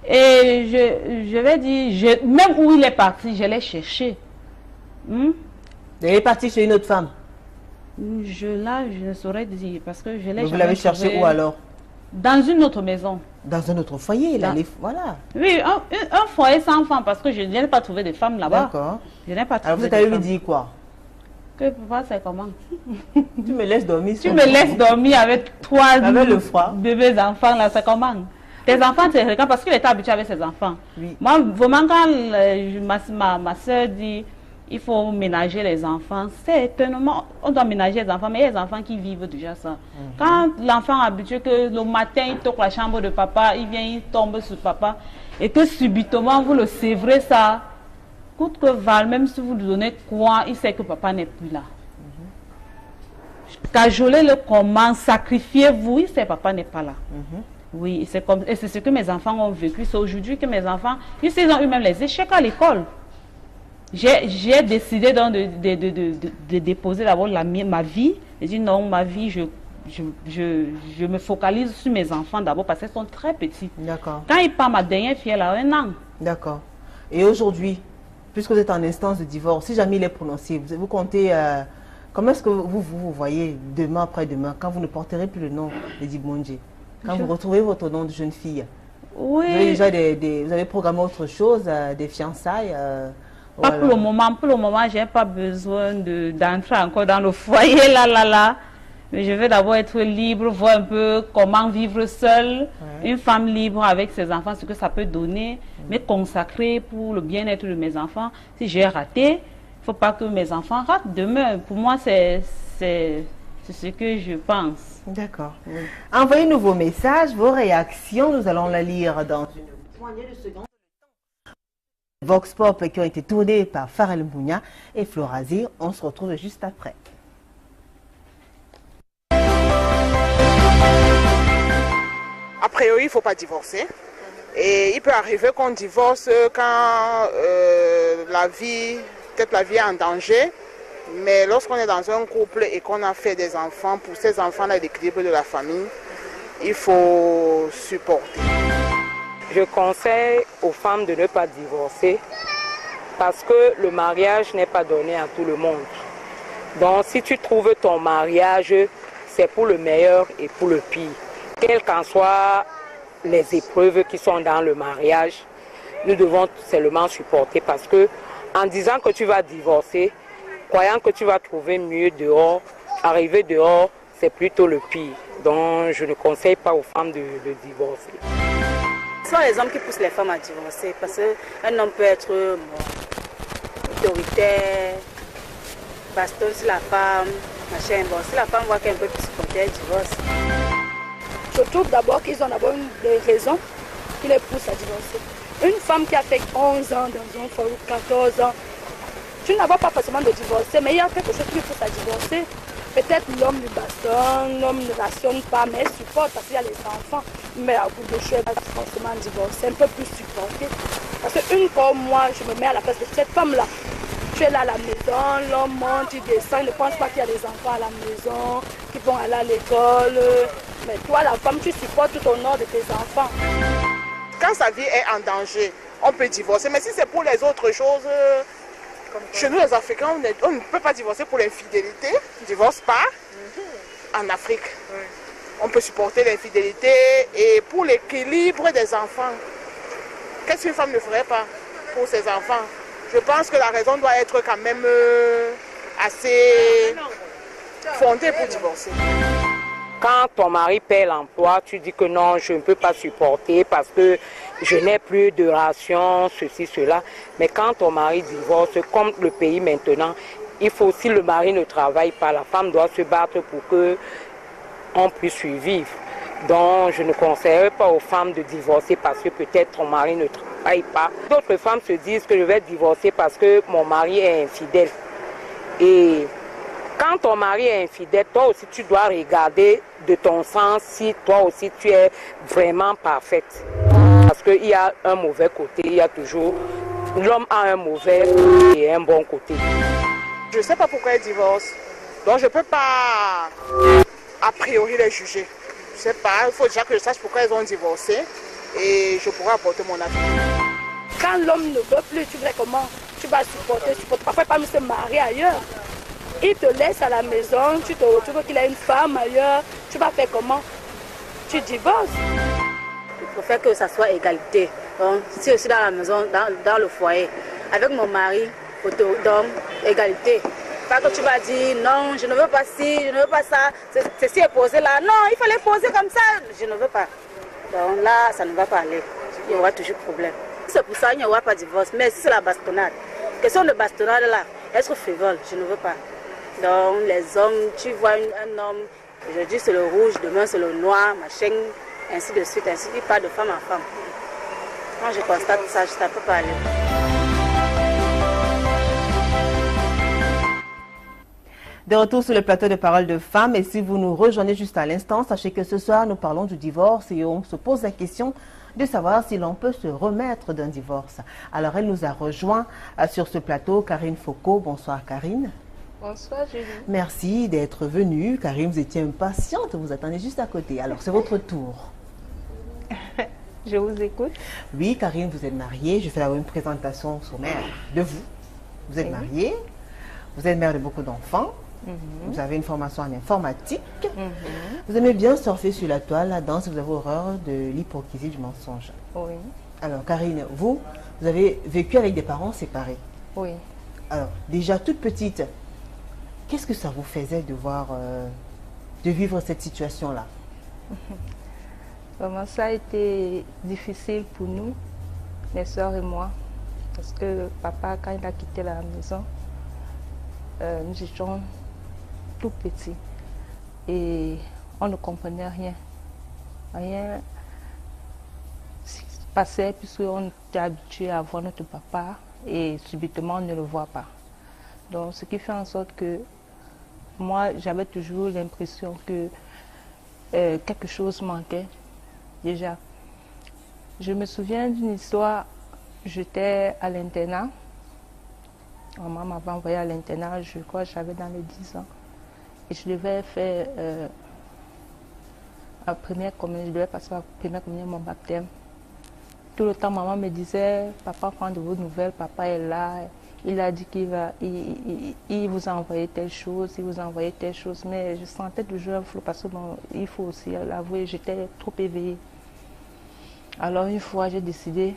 Et je vais dire, même où il est parti, je l'ai cherché. Il est parti chez une autre femme? Je ne saurais dire parce que je l'ai. Vous l'avez cherché où alors? Dans une autre maison. Dans un autre foyer, là, voilà. Oui, un foyer sans femme parce que je n'ai pas trouvé de femme là-bas. D'accord. Je n'ai pas trouvé. Alors vous avez lui dit quoi? Que papa, c'est comment? Tu me laisses dormir. Tu me laisses dormir avec 3 le froid. Bébés enfants là, c'est comment? Tes enfants te regardent parce qu'il était habitué avec ses enfants. Oui. Moi, vraiment, quand ma soeur dit il faut ménager les enfants, c'est étonnamment, on doit ménager les enfants, mais il y a des enfants qui vivent déjà ça. Quand l'enfant est habitué que le matin, il toque la chambre de papa, il vient, il tombe sur papa, et que subitement, vous le sévrez ça, coûte que val, même si vous lui donnez quoi, il sait que papa n'est plus là. Cajolez-le comment, sacrifiez-vous, il sait que papa n'est pas là. Oui, c'est comme, et c'est ce que mes enfants ont vécu. C'est aujourd'hui que mes enfants, ils ont eu même les échecs à l'école. J'ai décidé donc de déposer d'abord ma vie. J'ai dit non, ma vie, je me focalise sur mes enfants d'abord parce qu'ils sont très petits. D'accord. Quand il part, ma dernière fille, elle a 1 an. D'accord. Et aujourd'hui, puisque vous êtes en instance de divorce, si jamais il est prononcé, vous comptez, comment est-ce que vous voyez demain après-demain, quand vous ne porterez plus le nom de Dibondje, quand vous retrouvez votre nom de jeune fille? Oui. Vous avez déjà vous avez programmé autre chose, des fiançailles? Pas pour le moment. Pour le moment, je n'ai pas besoin d'entrer encore dans le foyer, là. Mais je veux d'abord être libre, voir un peu comment vivre seule, une femme libre avec ses enfants, ce que ça peut donner, mais consacrer pour le bien-être de mes enfants. Si j'ai raté, il ne faut pas que mes enfants ratent demain. Pour moi, c'est ce que je pense. D'accord. Envoyez-nous vos messages, vos réactions. Nous allons la lire dans une poignée de secondes. Vox Pop qui ont été tournés par Farel Mbounia et Florazi. On se retrouve juste après. A priori, il ne faut pas divorcer. Et il peut arriver qu'on divorce quand peut-être la vie est en danger. Mais lorsqu'on est dans un couple et qu'on a fait des enfants, pour ces enfants-là, l'équilibre de la famille, il faut supporter. Je conseille aux femmes de ne pas divorcer parce que le mariage n'est pas donné à tout le monde. Donc si tu trouves ton mariage, c'est pour le meilleur et pour le pire. Quelles qu'en soient les épreuves qui sont dans le mariage, nous devons seulement supporter parce que en disant que tu vas divorcer, croyant que tu vas trouver mieux dehors, arriver dehors, c'est plutôt le pire. Donc je ne conseille pas aux femmes de divorcer. Ce sont les hommes qui poussent les femmes à divorcer parce qu'un homme peut être autoritaire, baston sur la femme, machin. Bon, si la femme voit qu'elle peut plus supporter, elle divorce. Je trouve d'abord qu'ils ont d'abord des raisons qui les poussent à divorcer. Une femme qui a fait 11 ans dans un foyer, 14 ans, tu n'as pas forcément de divorcer, mais il y a quelque chose qui lui pousse à divorcer. Peut-être l'homme lui bastonne, l'homme ne rationne pas, mais elle supporte parce qu'il y a les enfants. Mais à bout de choix, elle va forcément divorcer, un peu plus supporter. Parce qu'une fois, moi, je me mets à la place de cette femme-là. Tu es là à la maison, l'homme monte, il descend, il ne pense pas qu'il y a des enfants à la maison, qui vont aller à l'école. Mais toi, la femme, tu supportes tout au nord de tes enfants. Quand sa vie est en danger, on peut divorcer. Mais si c'est pour les autres choses, chez nous les Africains, on ne peut pas divorcer pour l'infidélité. On ne divorce pas. En Afrique, on peut supporter l'infidélité. Et pour l'équilibre des enfants, qu'est-ce qu'une femme ne ferait pas pour ses enfants? Je pense que la raison doit être quand même assez fondée pour divorcer. Quand ton mari perd l'emploi, tu dis que non, je ne peux pas supporter parce que je n'ai plus de ration, ceci, cela. Mais quand ton mari divorce, comme le pays maintenant, il faut, si le mari ne travaille pas, la femme doit se battre pour qu'on puisse survivre. Donc je ne conseillerais pas aux femmes de divorcer parce que peut-être ton mari ne travaille pas. D'autres femmes se disent que je vais divorcer parce que mon mari est infidèle. Et quand ton mari est infidèle, toi aussi tu dois regarder de ton sens si toi aussi tu es vraiment parfaite. Parce qu'il y a un mauvais côté, il y a toujours... L'homme a un mauvais et un bon côté. Je ne sais pas pourquoi elle divorce. Donc je ne peux pas a priori les juger. Je ne sais pas, il faut déjà que je sache pourquoi elles ont divorcé et je pourrai apporter mon avis. Quand l'homme ne veut plus, tu sais comment tu vas supporter. Parfois, il peut se marier ailleurs. Il te laisse à la maison, tu te retrouves qu'il a une femme ailleurs. Tu vas faire comment? Tu divorces. Il faut faire que ça soit égalité. Donc, si je suis dans la maison, dans le foyer, avec mon mari, donc égalité. Pas que tu vas dire non, je ne veux pas ci, je ne veux pas ça. Ceci est posé là. Non, il fallait poser comme ça. Je ne veux pas. Donc là, ça ne va pas aller. Il y aura toujours problème. C'est pour ça qu'il n'y aura pas de divorce. Mais si c'est la bastonnade, question de bastonnade là, être frivole, je ne veux pas. Donc les hommes, tu vois un homme, aujourd'hui c'est le rouge, demain c'est le noir, machin, ainsi de suite, ainsi il part de femme en femme. Quand je constate ça, je ne peux pas aller. De retour sur le plateau de Paroles de Femmes, et si vous nous rejoignez juste à l'instant, sachez que ce soir nous parlons du divorce et on se pose la question de savoir si l'on peut se remettre d'un divorce. Alors elle nous a rejoint sur ce plateau, Karine Foucault. Bonsoir Karine. Bonsoir Julie. Merci d'être venue. Karine, vous étiez impatiente, vous attendez juste à côté. Alors c'est votre tour. Je vous écoute. Oui, Karine, vous êtes mariée. Je fais une présentation sommaire de vous. Vous êtes mariée, vous êtes mère de beaucoup d'enfants. Vous avez une formation en informatique. Vous aimez bien surfer sur la toile, la danse, vous avez horreur de l'hypocrisie, du mensonge. Oui. Alors, Karine, vous avez vécu avec des parents séparés. Oui. Alors, déjà toute petite, qu'est-ce que ça vous faisait de voir, de vivre cette situation-là? Vraiment, ça a été difficile pour nous, mes soeurs et moi, parce que papa, quand il a quitté la maison, nous étions tout petits et on ne comprenait rien. Rien se passait puisqu'on était habitué à voir notre papa et subitement on ne le voit pas. Donc ce qui fait en sorte que moi j'avais toujours l'impression que quelque chose manquait déjà. Je me souviens d'une histoire, j'étais à l'internat. Maman m'avait envoyé à l'internat, je crois que j'avais dans les 10 ans. Et je devais faire la première communion, je devais passer la première communion, mon baptême. Tout le temps, maman me disait, papa prend de vos nouvelles, papa est là, il a dit qu'il va, il vous a envoyé telle chose, il vous a envoyé telle chose. Mais je sentais toujours un flou parce que bon, il faut aussi l'avouer, j'étais trop éveillée. Alors une fois, j'ai décidé,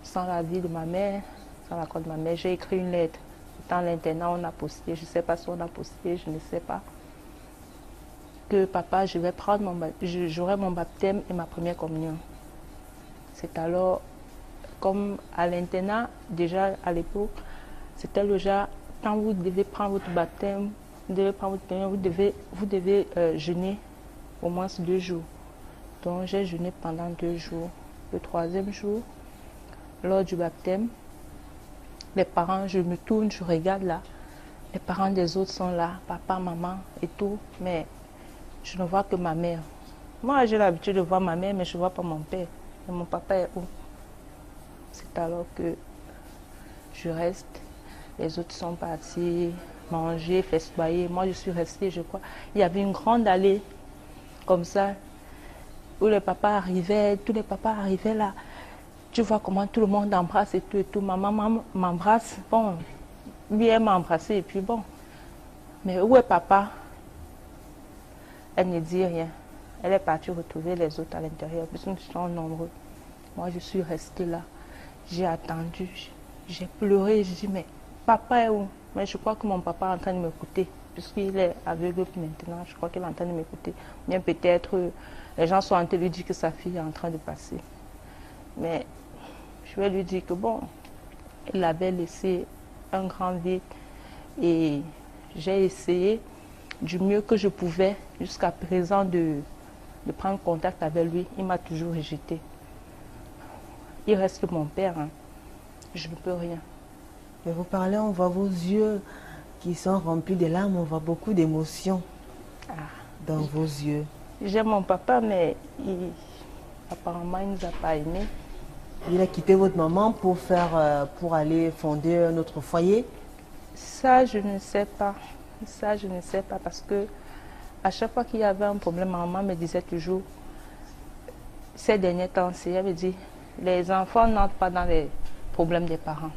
sans l'avis de ma mère, sans l'accord de ma mère, j'ai écrit une lettre. Dans l'internat, on a posté, je ne sais pas si on a posté, je ne sais pas. Que papa, je vais prendre j'aurai mon baptême et ma première communion. C'est alors, comme à l'internat, déjà à l'époque, c'était le genre, quand vous devez prendre votre baptême, vous devez prendre votre communion, vous devez jeûner au moins 2 jours. Donc j'ai jeûné pendant 2 jours. Le 3e jour, lors du baptême, les parents, je me tourne, je regarde là. Les parents des autres sont là, papa, maman et tout, mais je ne vois que ma mère. Moi, j'ai l'habitude de voir ma mère, mais je ne vois pas mon père. Et mon papa est où? C'est alors que je reste. Les autres sont partis manger, festoyer. Moi, je suis restée, je crois. Il y avait une grande allée, comme ça, où les papas arrivaient, tous les papas arrivaient là. Tu vois comment tout le monde embrasse et tout et tout. Maman m'embrasse. Bon, lui, elle m'a embrassé et puis bon. Mais où est papa? Elle ne dit rien. Elle est partie retrouver les autres à l'intérieur, puisque nous sommes nombreux. Moi, je suis restée là. J'ai attendu. J'ai pleuré. J'ai dit, mais papa est où? Mais je crois que mon papa est en train de m'écouter, puisqu'il est aveugle maintenant. Je crois qu'il est en train de m'écouter. Bien peut-être, les gens sont en train de lui dire que sa fille est en train de passer. Mais je vais lui dire que bon, il avait laissé un grand vide et j'ai essayé du mieux que je pouvais jusqu'à présent de prendre contact avec lui. Il m'a toujours rejeté. Il reste mon père, hein. Je ne peux rien. Mais vous parlez, on voit vos yeux qui sont remplis de larmes, on voit beaucoup d'émotions dans vos yeux. J'aime mon papa, mais apparemment il ne nous a pas aimés. Il a quitté votre maman pour aller fonder un autre foyer? Ça, je ne sais pas. Ça, je ne sais pas parce que à chaque fois qu'il y avait un problème, ma maman me disait toujours, ces derniers temps, elle me dit, les enfants n'entrent pas dans les problèmes des parents.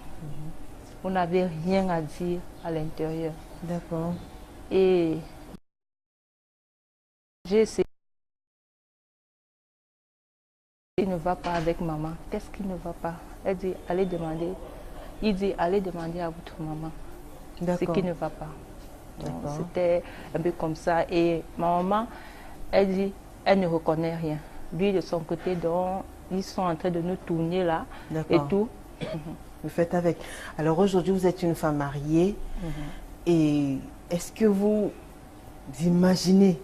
Vous n'avez rien à dire à l'intérieur. D'accord. Et j'ai essayé. Il ne va pas avec maman. Qu'est-ce qui ne va pas? Elle dit, allez demander. Il dit, allez demander à votre maman ce qui ne va pas. C'était un peu comme ça. Et ma maman, elle dit, elle ne reconnaît rien. Lui, de son côté, donc, ils sont en train de nous tourner là et tout. Vous faites avec. Alors aujourd'hui, vous êtes une femme mariée. Et est-ce que vous imaginez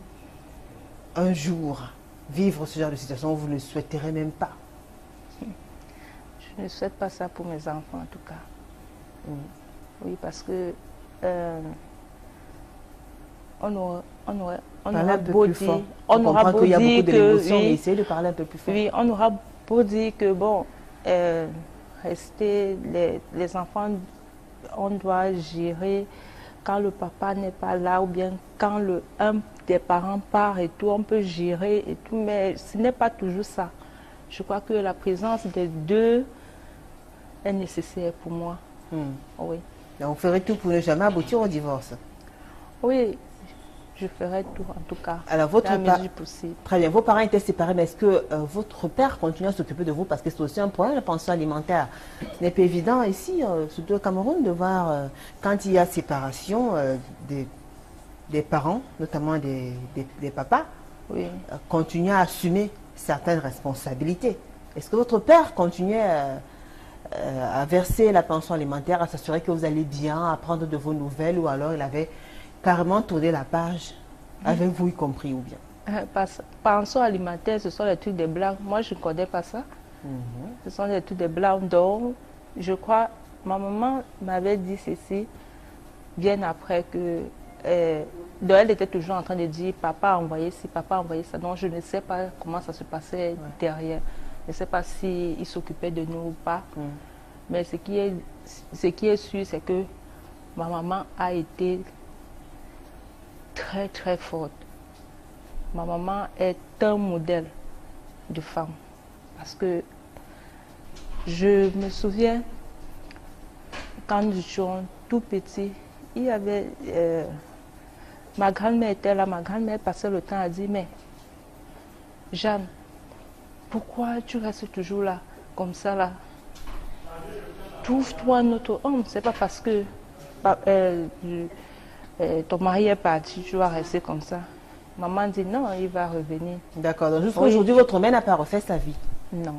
un jour vivre ce genre de situation où vous ne le souhaiterez même pas? Je ne souhaite pas ça pour mes enfants en tout cas. Oui, parce que on aura beau dire, on aura beau dire que oui, essayez de parler un peu plus fort. Oui, on aura beau dire que bon, rester les enfants, on doit gérer quand le papa n'est pas là ou bien quand un des parents part et tout, on peut gérer et tout, mais ce n'est pas toujours ça. Je crois que la présence des deux est nécessaire pour moi. Oui. Donc, on ferait tout pour ne jamais aboutir au divorce? Oui, je ferai tout en tout cas. Alors, votre la mesure possible. Très bien. Vos parents étaient séparés, mais est-ce que votre père continue à s'occuper de vous? Parce que c'est aussi un problème, la pension alimentaire. Ce n'est pas évident ici, surtout au Cameroun, de voir quand il y a séparation des parents, notamment des papas, Oui. Continuer à assumer certaines responsabilités. Est-ce que votre père continuait à verser la pension alimentaire, à s'assurer que vous allez bien, à prendre de vos nouvelles, ou alors il avait carrément tourné la page, avec vous y compris, ou bien? Pension alimentaire, ce sont les trucs des blancs. Moi, je ne connais pas ça. Ce sont les trucs des blancs. Donc, je crois, ma maman m'avait dit ceci bien après que... donc elle était toujours en train de dire, papa a envoyé ci, papa a envoyé ça. Donc, je ne sais pas comment ça se passait derrière. Je ne sais pas s'il s'occupait de nous ou pas. Mais ce qui est sûr, c'est que ma maman a été très, très forte. Ma maman est un modèle de femme. Parce que je me souviens, quand nous étions tout petits, il y avait... ma grand-mère était là, ma grand-mère passait le temps à dire, mais Jeanne, pourquoi tu restes toujours là, comme ça là? Trouve-toi un autre homme. C'est pas parce que ton mari est parti, tu vas rester comme ça. Maman dit non, il va revenir. D'accord. Donc jusqu'à aujourd'hui, votre mère n'a pas refait sa vie? Non.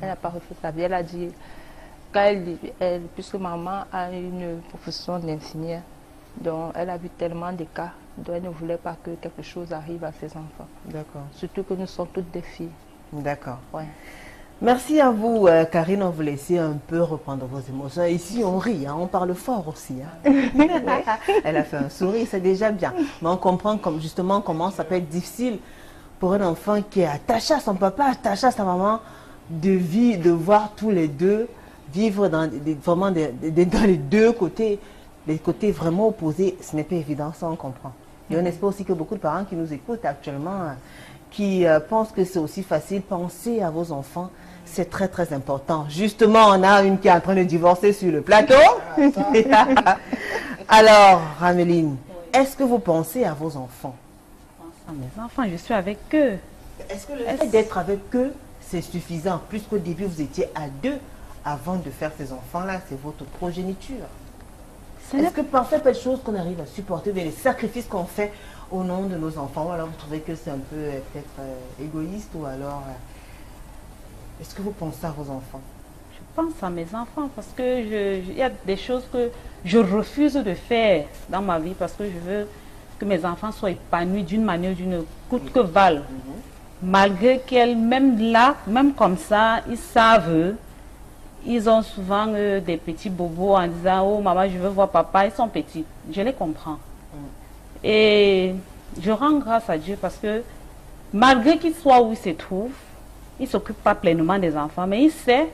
Elle n'a pas refait sa vie. Elle a dit, puisque maman a une profession d'infirmière, donc elle a vu tellement de cas, donc elle ne voulait pas que quelque chose arrive à ses enfants. D'accord. Surtout que nous sommes toutes des filles. D'accord. Ouais. Merci à vous, Karine. On vous laisse un peu reprendre vos émotions. Ici, on rit, hein, on parle fort aussi. Hein. Elle a fait un sourire, c'est déjà bien. Mais on comprend justement comment ça peut être difficile pour un enfant qui est attaché à son papa, attaché à sa maman, de voir tous les deux vivre vraiment dans les deux côtés, les côtés vraiment opposés. Ce n'est pas évident, ça on comprend. Et on espère aussi que beaucoup de parents qui nous écoutent actuellement, qui pensent que c'est aussi facile, pensez à vos enfants. C'est très très important. Justement, on a une qui est en train de divorcer sur le plateau. Alors, Rameline, est-ce que vous pensez à vos enfants? Je pense à mes enfants, je suis avec eux. Est-ce que le fait d'être avec eux, c'est suffisant? Puisqu'au début, vous étiez à deux avant de faire ces enfants-là, c'est votre progéniture. Est-ce que par cette chose qu'on arrive à supporter, les sacrifices qu'on fait au nom de nos enfants, ou alors vous trouvez que c'est un peu peut-être égoïste, ou alors... Est-ce que vous pensez à vos enfants? Je pense à mes enfants parce que il y a des choses que je refuse de faire dans ma vie parce que je veux que mes enfants soient épanouis d'une manière ou d'une coûte que vaille. Malgré qu'elles, même là, même comme ça, ils savent, ils ont souvent des petits bobos en disant « Oh maman, je veux voir papa », ils sont petits. Je les comprends. Et je rends grâce à Dieu parce que malgré qu'ils soient où ils se trouvent, il ne s'occupe pas pleinement des enfants, mais il sait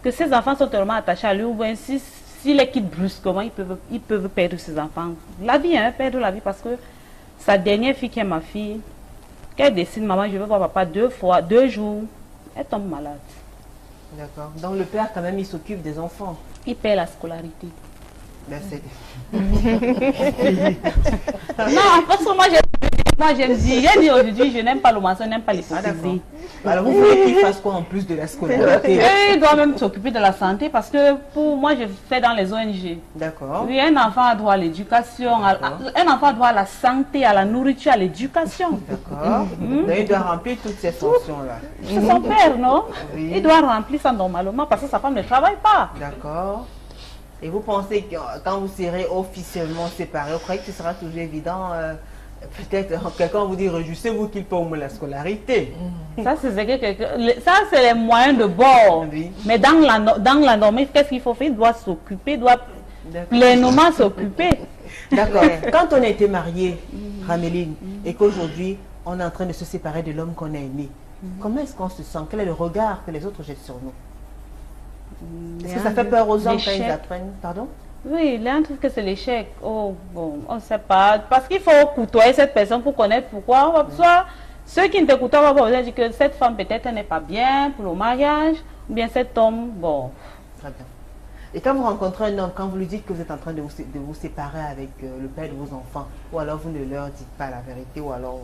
que ses enfants sont tellement attachés à lui, ou bien s'il les quitte brusquement, ils peuvent perdre ses enfants. La vie, hein, perdre la vie, parce que sa dernière fille, qui est ma fille, qu'elle décide, maman, je veux voir papa 2 jours, elle tombe malade. D'accord. Donc le père, quand même, il s'occupe des enfants. Il paie la scolarité. Merci. Non, parce que moi j'ai dit aujourd'hui, je n'aime pas le mensonge, je n'aime pas l'hypocrisie. Alors vous voulez qu'il fasse quoi en plus de la scolarité? Et il doit même s'occuper de la santé parce que pour moi je fais dans les ONG. D'accord. Oui, un enfant a droit à l'éducation, un enfant a droit à la santé, à la nourriture, à l'éducation. D'accord. Donc il doit remplir toutes ces fonctions-là. C'est son père, non? Oui. Il doit remplir ça normalement parce que sa femme ne travaille pas. D'accord. Et vous pensez que quand vous serez officiellement séparés, vous croyez que ce sera toujours évident peut-être quelqu'un vous dire, je sais vous qu'il peut au moins la scolarité. Ça, c'est les moyens de bord. Oui. Mais dans la norme, qu'est-ce qu'il faut faire? Il doit s'occuper, il doit pleinement s'occuper. D'accord. Quand on a été marié, Rameline, et qu'aujourd'hui, on est en train de se séparer de l'homme qu'on a aimé, comment est-ce qu'on se sent? Quel est le regard que les autres jettent sur nous? Est-ce que ça fait peur aux hommes quand ils apprennent? Pardon? Oui, l'un trouve que c'est l'échec. Oh, bon, on ne sait pas. Parce qu'il faut côtoyer cette personne pour connaître pourquoi. Soit ceux qui ne te côtoient pas, vont dire que cette femme peut-être n'est pas bien pour le mariage, ou bien cet homme, bon. Très bien. Et quand vous rencontrez un homme, quand vous lui dites que vous êtes en train de vous séparer avec le père de vos enfants, ou alors vous ne leur dites pas la vérité, ou alors...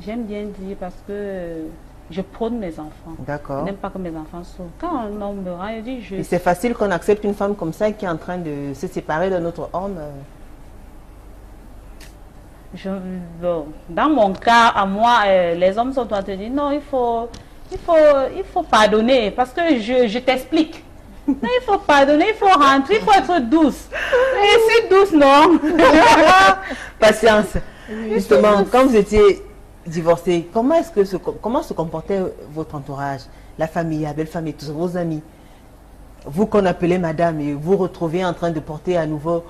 J'aime bien dire parce que je prône mes enfants. D'accord. Je n'aime pas que mes enfants souffrent. Quand un homme me rend, il dit je... Et c'est facile qu'on accepte une femme comme ça qui est en train de se séparer d'un autre homme. Bon, dans mon cas, à moi, les hommes sont en train de dire non, il faut pardonner parce que je t'explique. Non, il faut pardonner, il faut rentrer, il faut être douce. Et c'est douce, non? Patience. Justement, quand vous étiez divorcé, comment se comportait votre entourage, la famille, la belle famille, tous vos amis? Vous qu'on appelait madame et vous retrouvez en train de porter à nouveau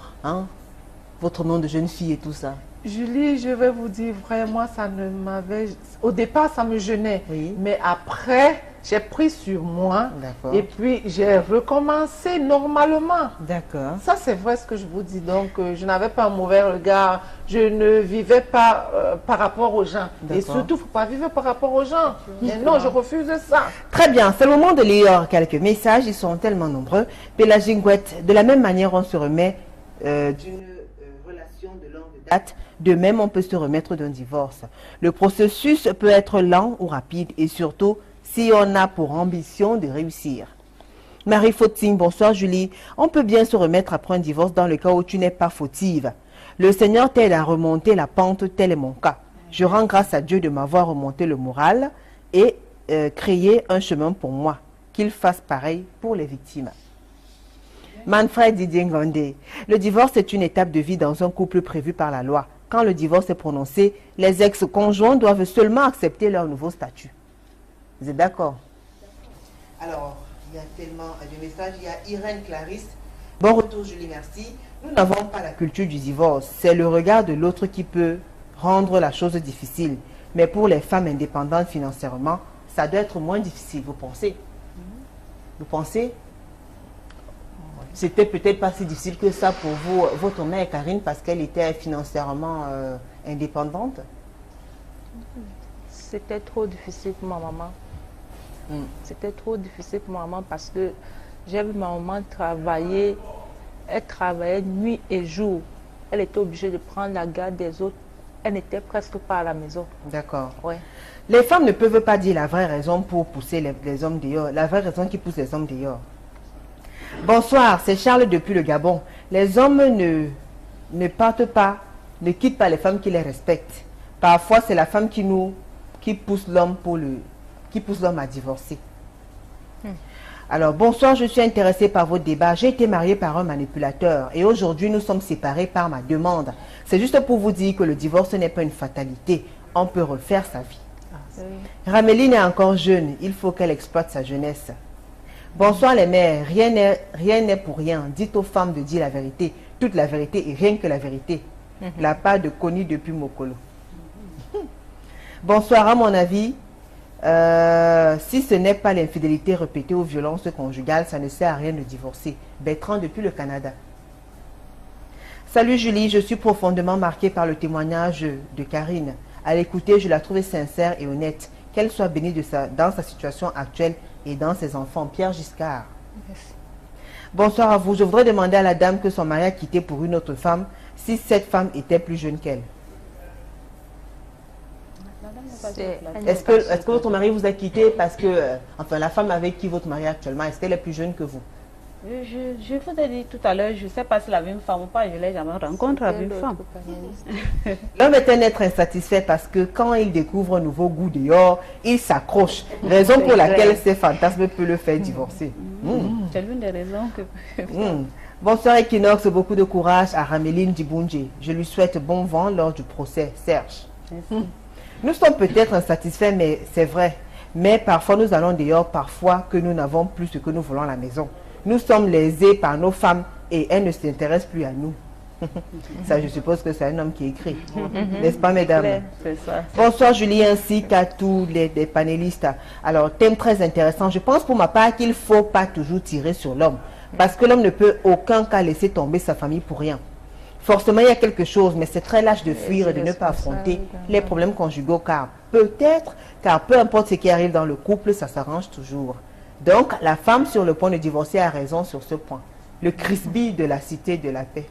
votre nom de jeune fille et tout ça. Julie, je vais vous dire vraiment, ça ne m'avait... Au départ, ça me gênait. Oui. Mais après, j'ai pris sur moi. D'accord. Et puis, j'ai recommencé normalement. D'accord. Ça, c'est vrai ce que je vous dis. Donc, je n'avais pas un mauvais regard. Je ne vivais pas par rapport aux gens. Et surtout, il ne faut pas vivre par rapport aux gens. Mais non, je refuse ça. Très bien. C'est le moment de lire quelques messages. Ils sont tellement nombreux. Pélaginguette, de la même manière, on se remet d'une relation de longue date. De même, on peut se remettre d'un divorce. Le processus peut être lent ou rapide et surtout si on a pour ambition de réussir. Marie Fautine, bonsoir Julie. On peut bien se remettre après un divorce dans le cas où tu n'es pas fautive. Le Seigneur t'aide à remonter la pente, tel est mon cas. Je rends grâce à Dieu de m'avoir remonté le moral et créé un chemin pour moi. Qu'il fasse pareil pour les victimes. Manfred Didier Ngandé, le divorce est une étape de vie dans un couple prévu par la loi. Quand le divorce est prononcé, les ex-conjoints doivent seulement accepter leur nouveau statut. Vous êtes d'accord? Alors, il y a tellement de messages. Il y a Irène Clarisse. Bon retour Julie, merci. Nous n'avons pas la culture du divorce. C'est le regard de l'autre qui peut rendre la chose difficile. Mais pour les femmes indépendantes financièrement, ça doit être moins difficile, vous pensez? Vous pensez? C'était peut-être pas si difficile que ça pour vous, votre mère Karine, parce qu'elle était financièrement indépendante? C'était trop difficile pour ma maman. C'était trop difficile pour ma maman parce que j'ai vu ma maman travailler. Elle travaillait nuit et jour. Elle était obligée de prendre la garde des autres. Elle n'était presque pas à la maison. D'accord. Ouais. Les femmes ne peuvent pas dire la vraie raison pour pousser les hommes dehors. La vraie raison qui pousse les hommes dehors. Bonsoir, c'est Charles depuis le Gabon. Les hommes ne partent pas, ne quittent pas les femmes qui les respectent. Parfois, c'est la femme qui pousse l'homme à divorcer. Alors, bonsoir, je suis intéressée par votre débat. J'ai été mariée par un manipulateur et aujourd'hui, nous sommes séparés par ma demande. C'est juste pour vous dire que le divorce n'est pas une fatalité. On peut refaire sa vie. Raméline est encore jeune. Il faut qu'elle exploite sa jeunesse. Bonsoir les mères, rien n'est pour rien. Dites aux femmes de dire la vérité, toute la vérité et rien que la vérité. La part de Connie depuis Mokolo. Bonsoir, à mon avis, si ce n'est pas l'infidélité répétée ou violence conjugale, ça ne sert à rien de divorcer. Bertrand depuis le Canada. Salut Julie, je suis profondément marquée par le témoignage de Karine. À l'écouter, je la trouvais sincère et honnête. Qu'elle soit bénie dans sa situation actuelle et dans ses enfants. Pierre Giscard. Merci. Bonsoir à vous. Je voudrais demander à la dame que son mari a quitté pour une autre femme si cette femme était plus jeune qu'elle. Est-ce que votre mari vous a quitté parce que, enfin, la femme avec qui votre mari est actuellement, est-ce qu'elle est plus jeune que vous? Je vous ai dit tout à l'heure, je ne sais pas si la même femme ou pas, je ne l'ai jamais rencontré avec une femme. L'homme est un être insatisfait parce que quand il découvre un nouveau goût dehors, il s'accroche. Raison pour laquelle ces fantasmes peuvent le faire divorcer. C'est l'une des raisons que... Bonsoir Equinox, beaucoup de courage à Raméline Dibunje. Je lui souhaite bon vent lors du procès. Serge. Nous sommes peut-être insatisfaits, mais c'est vrai. Mais parfois nous allons dehors, parfois que nous n'avons plus ce que nous voulons à la maison. Nous sommes lésés par nos femmes et elles ne s'intéressent plus à nous. Ça, je suppose que c'est un homme qui écrit. N'est-ce pas, mesdames? C'est ça. Bonsoir, Julie, ainsi qu'à tous les panélistes. Alors, thème très intéressant. Je pense pour ma part qu'il ne faut pas toujours tirer sur l'homme. Parce que l'homme ne peut aucun cas laisser tomber sa famille pour rien. Forcément, il y a quelque chose, mais c'est très lâche de fuir et de ne pas affronter les problèmes conjugaux, car peu importe ce qui arrive dans le couple, ça s'arrange toujours. Donc, la femme sur le point de divorcer a raison sur ce point. le Crisby de la Cité de la Paix.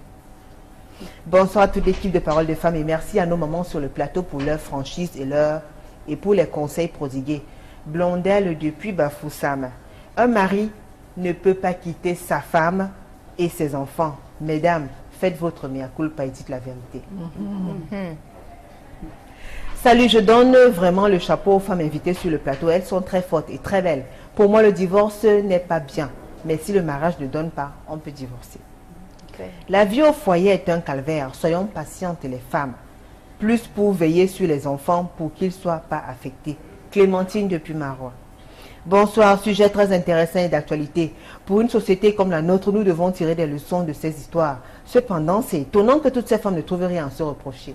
Bonsoir à toute l'équipe de Parole de Femmes et merci à nos mamans sur le plateau pour leur franchise et pour les conseils prodigués. Blondelle depuis Bafoussam. Un mari ne peut pas quitter sa femme et ses enfants. Mesdames, faites votre mea culpa et dites la vérité. Salut, je donne vraiment le chapeau aux femmes invitées sur le plateau. Elles sont très fortes et très belles. Pour moi, le divorce n'est pas bien. Mais si le mariage ne donne pas, on peut divorcer. Okay. La vie au foyer est un calvaire. Soyons patientes les femmes. Plus pour veiller sur les enfants pour qu'ils ne soient pas affectés. Clémentine depuis Marois. Bonsoir, sujet très intéressant et d'actualité. Pour une société comme la nôtre, nous devons tirer des leçons de ces histoires. Cependant, c'est étonnant que toutes ces femmes ne trouvent rien à se reprocher.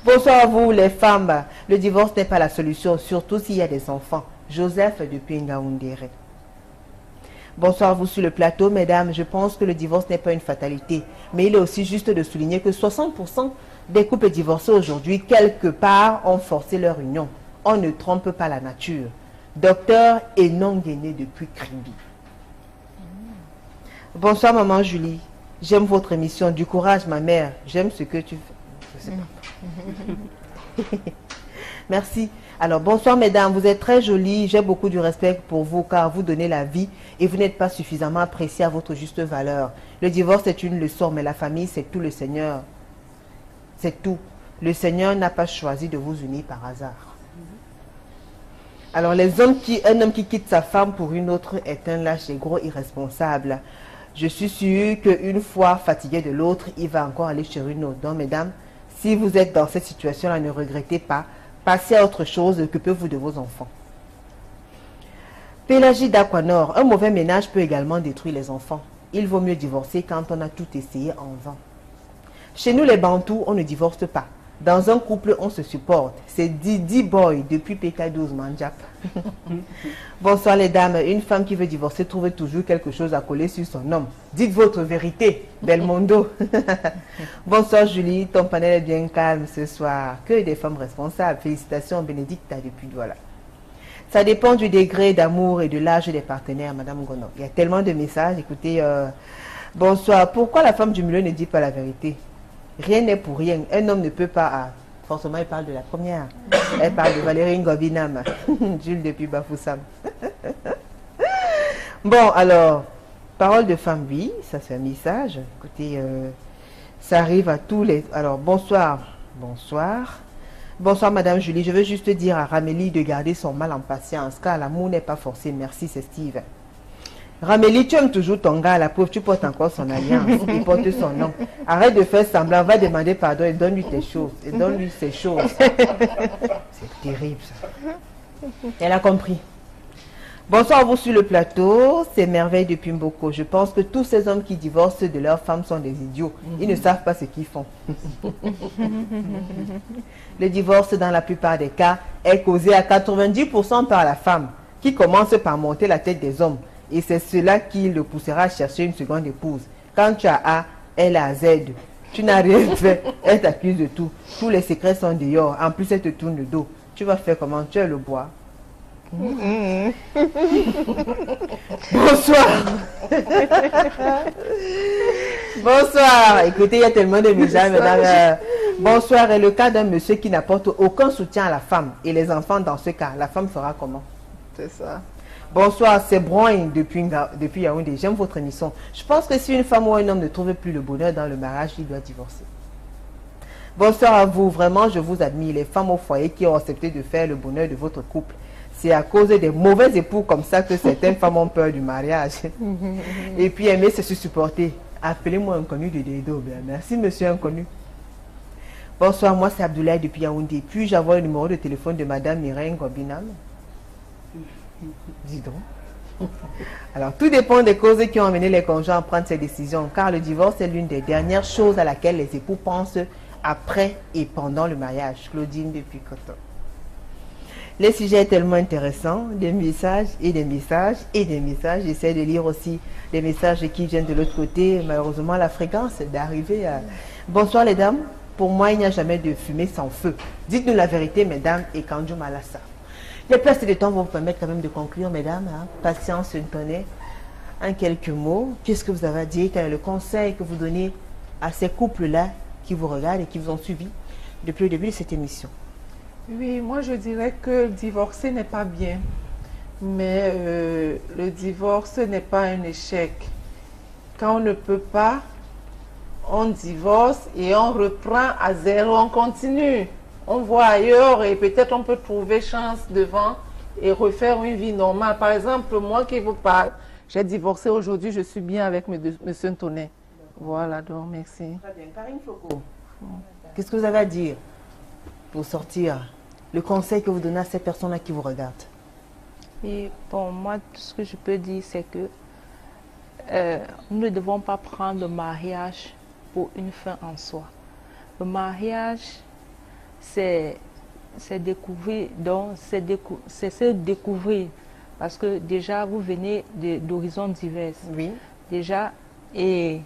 Bonsoir à vous les femmes. Le divorce n'est pas la solution, surtout s'il y a des enfants. Joseph depuis Ngaoundéré. Bonsoir à vous sur le plateau, mesdames. Je pense que le divorce n'est pas une fatalité, mais il est aussi juste de souligner que 60% des couples divorcés aujourd'hui, quelque part, ont forcé leur union. On ne trompe pas la nature. Docteur Enon Guéné depuis Krimbi. Bonsoir maman Julie. J'aime votre émission. Du courage, ma mère. J'aime ce que tu fais. Je sais pas. Merci. Alors, bonsoir, mesdames. Vous êtes très jolies. J'ai beaucoup de respect pour vous car vous donnez la vie et vous n'êtes pas suffisamment appréciée à votre juste valeur. Le divorce est une leçon, mais la famille, c'est tout le Seigneur. C'est tout. Le Seigneur n'a pas choisi de vous unir par hasard. Alors, un homme qui quitte sa femme pour une autre est un lâche et gros irresponsable. Je suis sûre qu'une fois fatigué de l'autre, il va encore aller chez une autre. Donc, mesdames, si vous êtes dans cette situation-là, ne regrettez pas. Passez à autre chose, occupez-vous de vos enfants. Pélagie d'Aquanor, un mauvais ménage peut également détruire les enfants. Il vaut mieux divorcer quand on a tout essayé en vain. Chez nous, les Bantous, on ne divorce pas. Dans un couple, on se supporte. C'est Didi Boy depuis PK12 Manjap. Bonsoir les dames. Une femme qui veut divorcer trouve toujours quelque chose à coller sur son homme. Dites votre vérité, Belmondo. Bonsoir Julie, ton panel est bien calme ce soir. Que des femmes responsables. Félicitations Bénédicte depuis Douala. Ça dépend du degré d'amour et de l'âge des partenaires, Madame Gono. Il y a tellement de messages. Écoutez, bonsoir. Pourquoi la femme du milieu ne dit pas la vérité? Rien n'est pour rien. Un homme ne peut pas... forcément, il parle de la première. Elle parle de Valérie Ngobinam. Jules depuis Bafoussam. Bon, alors, parole de femme, oui, ça c'est un message. Écoutez, ça arrive à tous les... Alors, bonsoir. Bonsoir. Bonsoir, Madame Julie. Je veux juste dire à Ramélie de garder son mal en patience, car l'amour n'est pas forcé. Merci, c'est Steve. Ramélie, tu aimes toujours ton gars, la pauvre, tu portes encore son alliance, il porte son nom. Arrête de faire semblant, va demander pardon et donne-lui tes choses. Et donne-lui ses choses. C'est terrible ça. Elle a compris. Bonsoir à vous sur le plateau, c'est Merveille de Pimboko. Je pense que tous ces hommes qui divorcent de leurs femmes sont des idiots. Ils ne savent pas ce qu'ils font. Le divorce, dans la plupart des cas, est causé à 90% par la femme, qui commence par monter la tête des hommes. Et c'est cela qui le poussera à chercher une seconde épouse. Quand tu as A, elle a Z. Tu n'as rien fait, elle t'accuse de tout. Tous les secrets sont dehors. En plus, elle te tourne le dos. Tu vas faire comment? Tu es le bois. Bonsoir. Bonsoir. Écoutez, il y a tellement de messages, mesdames. Bonsoir. Et le cas d'un monsieur qui n'apporte aucun soutien à la femme et les enfants dans ce cas, la femme fera comment? C'est ça. Bonsoir, c'est Broin depuis Yaoundé. J'aime votre émission. Je pense que si une femme ou un homme ne trouve plus le bonheur dans le mariage, il doit divorcer. Bonsoir à vous. Vraiment, je vous admire. Les femmes au foyer qui ont accepté de faire le bonheur de votre couple. C'est à cause des mauvais époux comme ça que certaines femmes ont peur du mariage. Et puis aimer, c'est se supporter. Appelez-moi inconnu de Dedo. Merci, monsieur inconnu. Bonsoir, moi c'est Abdoulaye depuis Yaoundé. Puis-je avoir le numéro de téléphone de Madame Mireille Ngobinam? Dis donc. Alors, tout dépend des causes qui ont amené les conjoints à prendre ces décisions, car le divorce est l'une des dernières choses à laquelle les époux pensent après et pendant le mariage. Claudine depuis Coton. Le sujet est tellement intéressant, des messages et des messages et des messages. J'essaie de lire aussi des messages qui viennent de l'autre côté. Malheureusement, la fréquence est d'arriver à... Bonsoir les dames. Pour moi, il n'y a jamais de fumée sans feu. Dites-nous la vérité, mesdames, et Kanjo Malassa. Les places de temps vont vous permettre quand même de conclure, mesdames. Hein. Patience, une tonne. en quelques mots, qu'est-ce que vous avez à dire? Quel est le conseil que vous donnez à ces couples-là qui vous regardent et qui vous ont suivi depuis le début de cette émission? Oui, moi je dirais que divorcer n'est pas bien, mais le divorce n'est pas un échec. Quand on ne peut pas, on divorce et on reprend à zéro, on continue. On voit ailleurs et peut-être on peut trouver chance devant et refaire une vie normale. Par exemple, moi qui vous parle, j'ai divorcé aujourd'hui, je suis bien avec M. Ntonnet. Voilà, donc merci. Très bien. Karine Foko, qu'est-ce que vous avez à dire pour sortir? Le conseil que vous donnez à ces personnes-là qui vous regardent? Et bon, moi, tout ce que je peux dire, c'est que nous ne devons pas prendre le mariage pour une fin en soi. Le mariage, c'est découvrir, donc c'est se découvrir. Parce que déjà, vous venez d'horizons divers. Oui. Déjà, et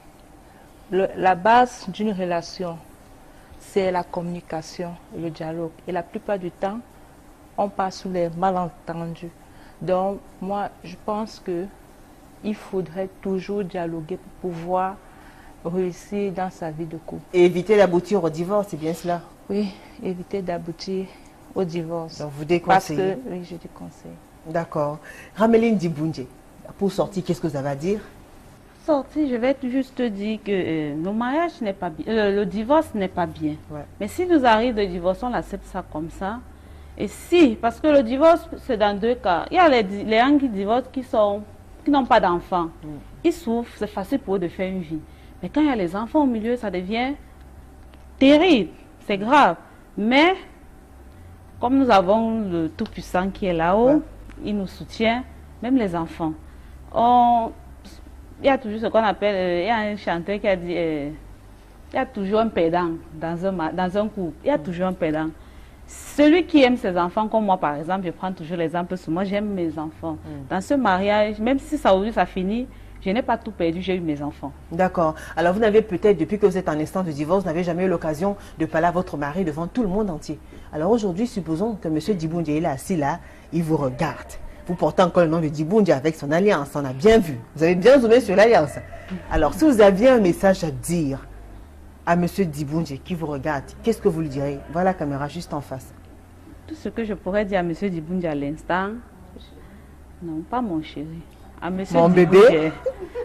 la base d'une relation, c'est la communication, le dialogue. Et la plupart du temps, on passe sous les malentendus. Donc, moi, je pense qu'il faudrait toujours dialoguer pour pouvoir réussir dans sa vie de couple. Et éviter d'aboutir au divorce, c'est bien cela? Oui, éviter d'aboutir au divorce. Donc, vous déconseillez? Parce que, oui, je déconseille. D'accord. Rameline Dibundje, pour sortir, qu'est-ce que vous avez à dire? Sorti, je vais juste dire que le mariage n'est pas bien, le divorce n'est pas bien. Ouais. Mais si nous arrive de divorcer, on accepte ça comme ça. Et si, parce que le divorce, c'est dans deux cas. Il y a les gens qui divorcent qui n'ont pas d'enfants. Ils souffrent, c'est facile pour eux de faire une vie. Mais quand il y a les enfants au milieu, ça devient terrible, c'est grave. Mais, comme nous avons le Tout-Puissant qui est là-haut, il nous soutient, même les enfants. Il y a toujours ce qu'on appelle, il y a un chanteur qui a dit, il y a toujours un perdant dans un couple, il y a toujours un perdant. Celui qui aime ses enfants, comme moi par exemple, je prends toujours l'exemple sur moi, j'aime mes enfants. Dans ce mariage, même si ça aujourd'hui ça finit, je n'ai pas tout perdu, j'ai eu mes enfants. D'accord. Alors vous n'avez peut-être, depuis que vous êtes en instance de divorce, vous n'avez jamais eu l'occasion de parler à votre mari devant tout le monde entier. Alors aujourd'hui, supposons que M. Dibundje est assis là, il vous regarde. Vous portez encore le nom de Dibundje avec son alliance, on a bien vu. Vous avez bien zoomé sur l'alliance. Alors si vous aviez un message à dire à M. Dibundje qui vous regarde, qu'est-ce que vous lui direz? Voilà la caméra juste en face. Tout ce que je pourrais dire à M. Dibundje à l'instant, non, pas mon chéri. À M. Mon bébé.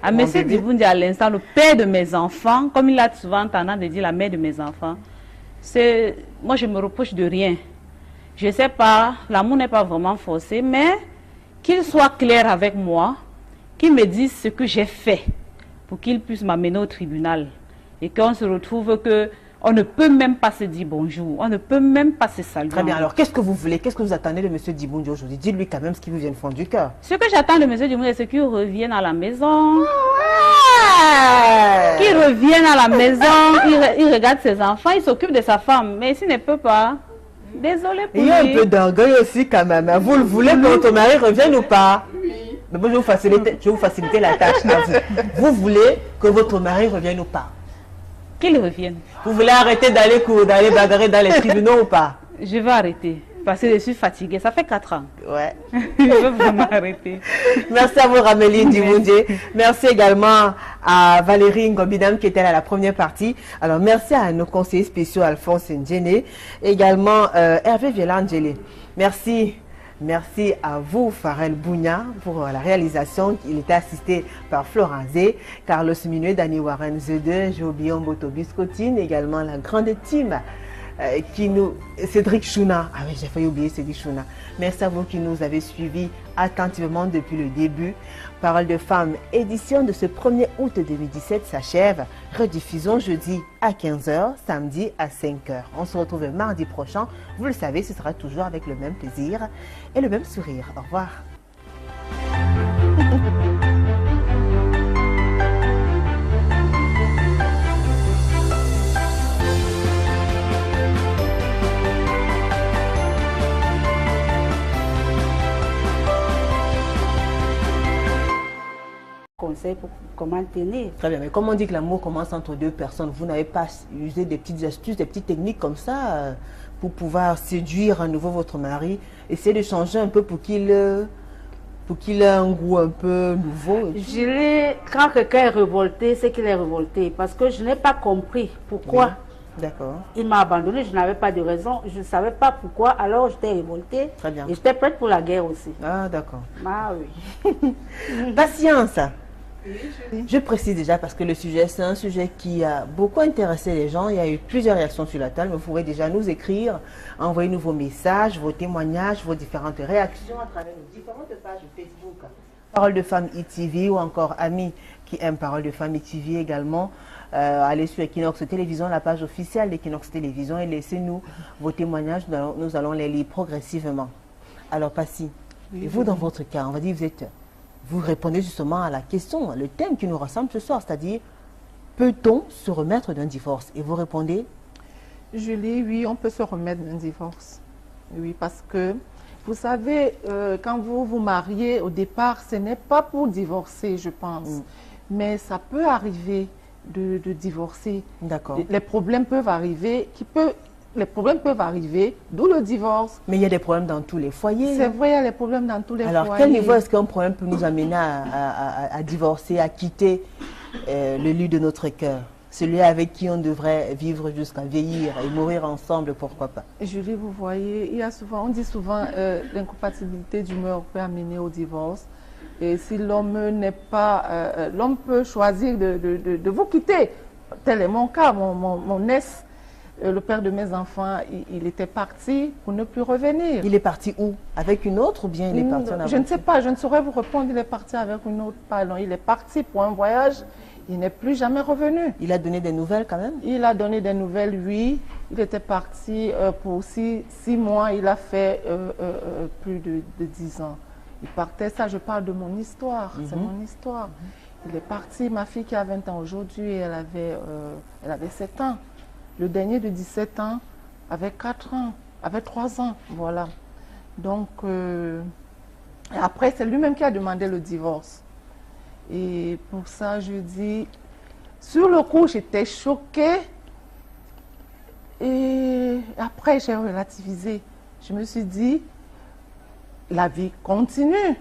À M. Dibundje à l'instant, le père de mes enfants, comme il a souvent tendance de dire la mère de mes enfants, moi je me reproche de rien. Je ne sais pas, l'amour n'est pas vraiment forcé, mais qu'il soit clair avec moi, qu'il me dise ce que j'ai fait pour qu'il puisse m'amener au tribunal. Et qu'on se retrouve qu'on ne peut même pas se dire bonjour, on ne peut même pas se saluer. Très bien, alors qu'est-ce que vous voulez, qu'est-ce que vous attendez de M. Dibundje aujourd'hui? Dites-lui quand même ce qui vous vient du fond du cœur. Ce que j'attends de M. Dibundje, c'est qu'il revienne à la maison. Qu'il revienne à la maison, il regarde ses enfants, il s'occupe de sa femme. Mais s'il ne peut pas, désolé pour lui. Il y a un peu d'orgueil aussi quand même. Vous le voulez que votre mari revienne ou pas? Mais bon, je vais vous faciliter la tâche à vous. Vous voulez que votre mari revienne ou pas? Qu'il revienne. Vous voulez arrêter d'aller bagarrer dans les tribunaux ou pas? Je vais arrêter. Parce que je suis fatiguée. Ça fait 4 ans. Ouais. Je veux vraiment arrêter. Merci à vous, Rameline Dibundje. Merci également à Valérie Ngobidam qui était là à la première partie. Alors, merci à nos conseillers spéciaux Alphonse Ndjene. Également Hervé Vielangele. Merci. Merci à vous, Farel Bougna, pour la réalisation. Il était assisté par Florent Zé, Carlos Minuet, Dani Warren Zede, Jobion Boto Biscotine, également la grande team Cédric Chouna. Ah oui, j'ai failli oublier Cédric Chouna. Merci à vous qui nous avez suivis attentivement depuis le début. Parole de femmes, édition de ce 1er août 2017 s'achève. Rediffusion jeudi à 15 h, samedi à 5 h. On se retrouve mardi prochain. Vous le savez, ce sera toujours avec le même plaisir et le même sourire. Au revoir. Conseil pour comment tenir. Très bien, mais comme on dit que l'amour commence entre deux personnes, vous n'avez pas usé des petites astuces, des petites techniques comme ça pour pouvoir séduire à nouveau votre mari, essayer de changer un peu pour qu'il pour qu'il ait un goût un peu nouveau. Quand quelqu'un est révolté, c'est qu'il est révolté. Parce que je n'ai pas compris pourquoi. Oui. D'accord. Il m'a abandonné, je n'avais pas de raison. Je ne savais pas pourquoi, alors j'étais révoltée. Très bien. Et j'étais prête pour la guerre aussi. Ah, d'accord. Ah oui. Patience. Je précise déjà parce que le sujet, c'est un sujet qui a beaucoup intéressé les gens. Il y a eu plusieurs réactions sur la table. Vous pourrez déjà nous écrire, envoyer-nous vos messages, vos témoignages, vos différentes réactions à travers nos différentes pages Facebook. Parole de Femme ITV ou encore Amis qui aiment Parole de Femme ITV également. Allez sur Equinox Télévision, la page officielle d'Equinox Télévision et laissez-nous vos témoignages. Nous allons les lire progressivement. Alors, Passy, et vous dans votre cas, on va dire vous répondez justement à la question, le thème qui nous rassemble ce soir, c'est-à-dire peut-on se remettre d'un divorce? Et vous répondez? Julie, oui, on peut se remettre d'un divorce. Oui, parce que vous savez, quand vous vous mariez, au départ, ce n'est pas pour divorcer, je pense. Mais ça peut arriver de divorcer. D'accord. Les problèmes peuvent arriver, d'où le divorce. Mais il y a des problèmes dans tous les foyers. C'est vrai, il y a des problèmes dans tous les foyers. Alors, quel niveau est-ce qu'un problème peut nous amener à divorcer, à quitter le lieu de notre cœur? Celui avec qui on devrait vivre jusqu'à vieillir et mourir ensemble, pourquoi pas? Julie, vous voyez, on dit souvent l'incompatibilité d'humeur peut amener au divorce. Et si l'homme n'est pas... l'homme peut choisir de vous quitter. Tel est mon cas, mon ex, le père de mes enfants, il était parti pour ne plus revenir. Il est parti où? Avec une autre ou bien il est parti en aventure? Je ne sais pas, je ne saurais vous répondre. Il est parti avec une autre. Pardon, il est parti pour un voyage. Il n'est plus jamais revenu. Il a donné des nouvelles quand même? Il a donné des nouvelles, oui. Il était parti pour 6 mois. Il a fait plus de 10 ans. Il partait, ça je parle de mon histoire, c'est mon histoire. Il est parti, ma fille qui a 20 ans aujourd'hui, elle avait 7 ans. Le dernier de 17 ans avait 4 ans, avait 3 ans, voilà. Donc, après, c'est lui-même qui a demandé le divorce. Et pour ça, je dis, sur le coup, j'étais choquée. Et après, j'ai relativisé. Je me suis dit, la vie continue.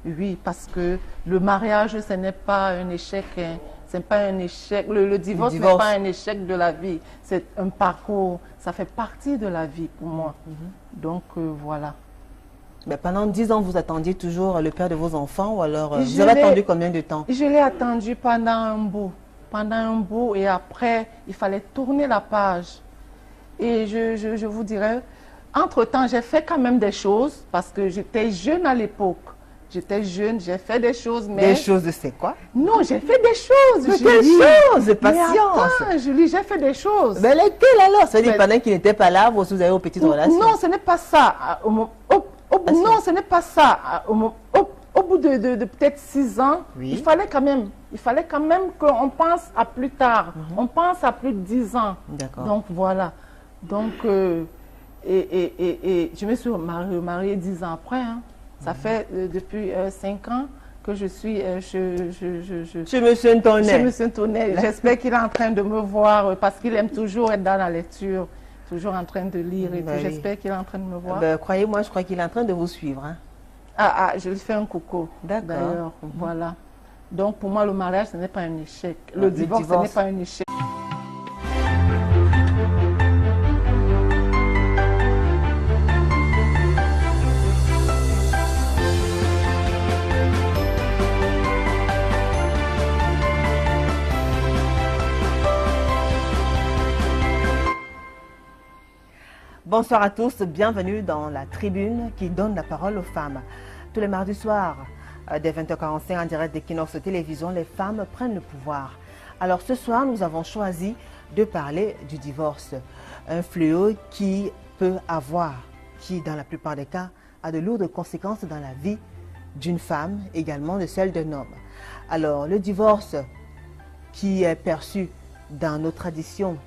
Oui, parce que le mariage, ce n'est pas un échec. Hein. C'est pas un échec. Le divorce n'est pas un échec de la vie. C'est un parcours. Ça fait partie de la vie pour moi. Donc, voilà. Mais pendant 10 ans, vous attendiez toujours le père de vos enfants ou alors vous avez attendu combien de temps? Je l'ai attendu pendant un bout. Pendant un bout et après, il fallait tourner la page. Et je vous dirais, entre-temps, j'ai fait quand même des choses parce que j'étais jeune à l'époque. J'étais jeune, j'ai fait des choses, mais... Des choses, c'est quoi? Non, j'ai fait des choses, Julie. Des choses, patience. Mais attends, Julie, j'ai fait des choses. Mais lesquelles alors? Ça veut dire pendant qu'il n'était pas là, vous avez aux petites relations? Non, ce n'est pas ça. Non, ce n'est pas ça. Au bout de peut-être 6 ans, oui. il fallait quand même qu'on pense à plus tard. On pense à plus de 10 ans. D'accord. Donc, voilà. Donc, et je me suis mariée 10 ans après. Hein. Ça fait depuis 5 ans que je suis chez Monsieur Ntonnet. Chez Monsieur Ntonnet. J'espère qu'il est en train de me voir parce qu'il aime toujours être dans la lecture, toujours en train de lire. Et j'espère qu'il est en train de me voir. Croyez-moi, je crois qu'il est en train de vous suivre. Hein. Je lui fais un coucou. D'accord. Voilà. Donc pour moi, le mariage, ce n'est pas un échec. Le divorce, ce n'est pas un échec. Bonsoir à tous, bienvenue dans la tribune qui donne la parole aux femmes. Tous les mardis soirs, dès 20h45 en direct d'Equinox Télévision, les femmes prennent le pouvoir. Alors ce soir, nous avons choisi de parler du divorce. Un fléau qui peut avoir, qui dans la plupart des cas, a de lourdes conséquences dans la vie d'une femme, également de celle d'un homme. Alors le divorce qui est perçu dans nos traditions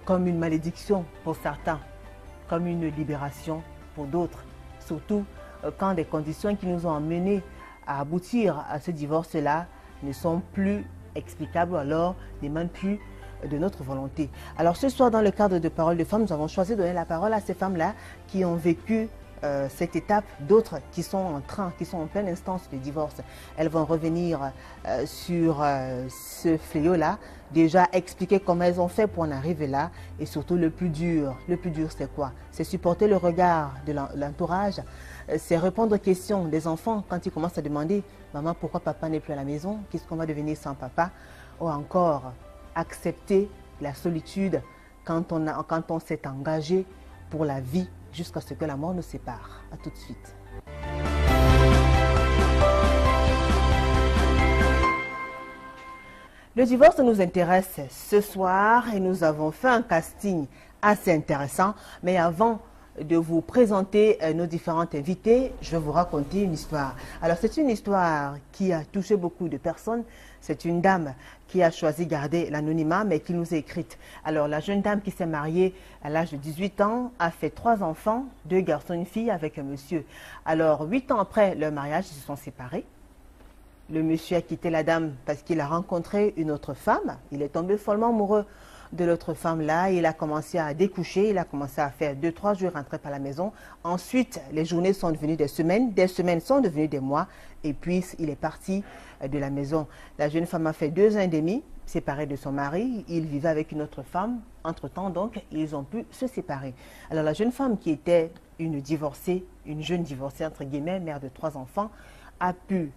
comme une malédiction pour certains, comme une libération pour d'autres, surtout quand des conditions qui nous ont amenés à aboutir à ce divorce-là ne sont plus explicables ou alors n'émanent plus de notre volonté. Alors ce soir, dans le cadre de Paroles de femmes, nous avons choisi de donner la parole à ces femmes-là qui ont vécu cette étape, d'autres qui sont en pleine instance de divorce. Elles vont revenir sur ce fléau-là, déjà expliquer comment elles ont fait pour en arriver là, et surtout le plus dur c'est quoi? C'est supporter le regard de l'entourage, c'est répondre aux questions des enfants quand ils commencent à demander « Maman, pourquoi papa n'est plus à la maison? Qu'est-ce qu'on va devenir sans papa ?» Ou encore accepter la solitude quand on s'est engagé pour la vie jusqu'à ce que la mort nous sépare. À tout de suite. Le divorce nous intéresse ce soir et nous avons fait un casting assez intéressant. Mais avant de vous présenter nos différentes invités, je vais vous raconter une histoire. Alors c'est une histoire qui a touché beaucoup de personnes. C'est une dame qui a choisi de garder l'anonymat mais qui nous a écrite. Alors la jeune dame qui s'est mariée à l'âge de 18 ans a fait 3 enfants, 2 garçons et une fille avec un monsieur. Alors 8 ans après leur mariage, ils se sont séparés. Le monsieur a quitté la dame parce qu'il a rencontré une autre femme. Il est tombé follement amoureux de l'autre femme-là. Il a commencé à découcher. Il a commencé à faire 2-3 jours rentrer par la maison. Ensuite, les journées sont devenues des semaines. Des semaines sont devenues des mois. Et puis, il est parti de la maison. La jeune femme a fait 2 ans et demi séparée de son mari. Il vivait avec une autre femme. Entre-temps, donc, ils ont pu se séparer. Alors, la jeune femme qui était une divorcée, une jeune divorcée, entre guillemets, mère de 3 enfants, a pu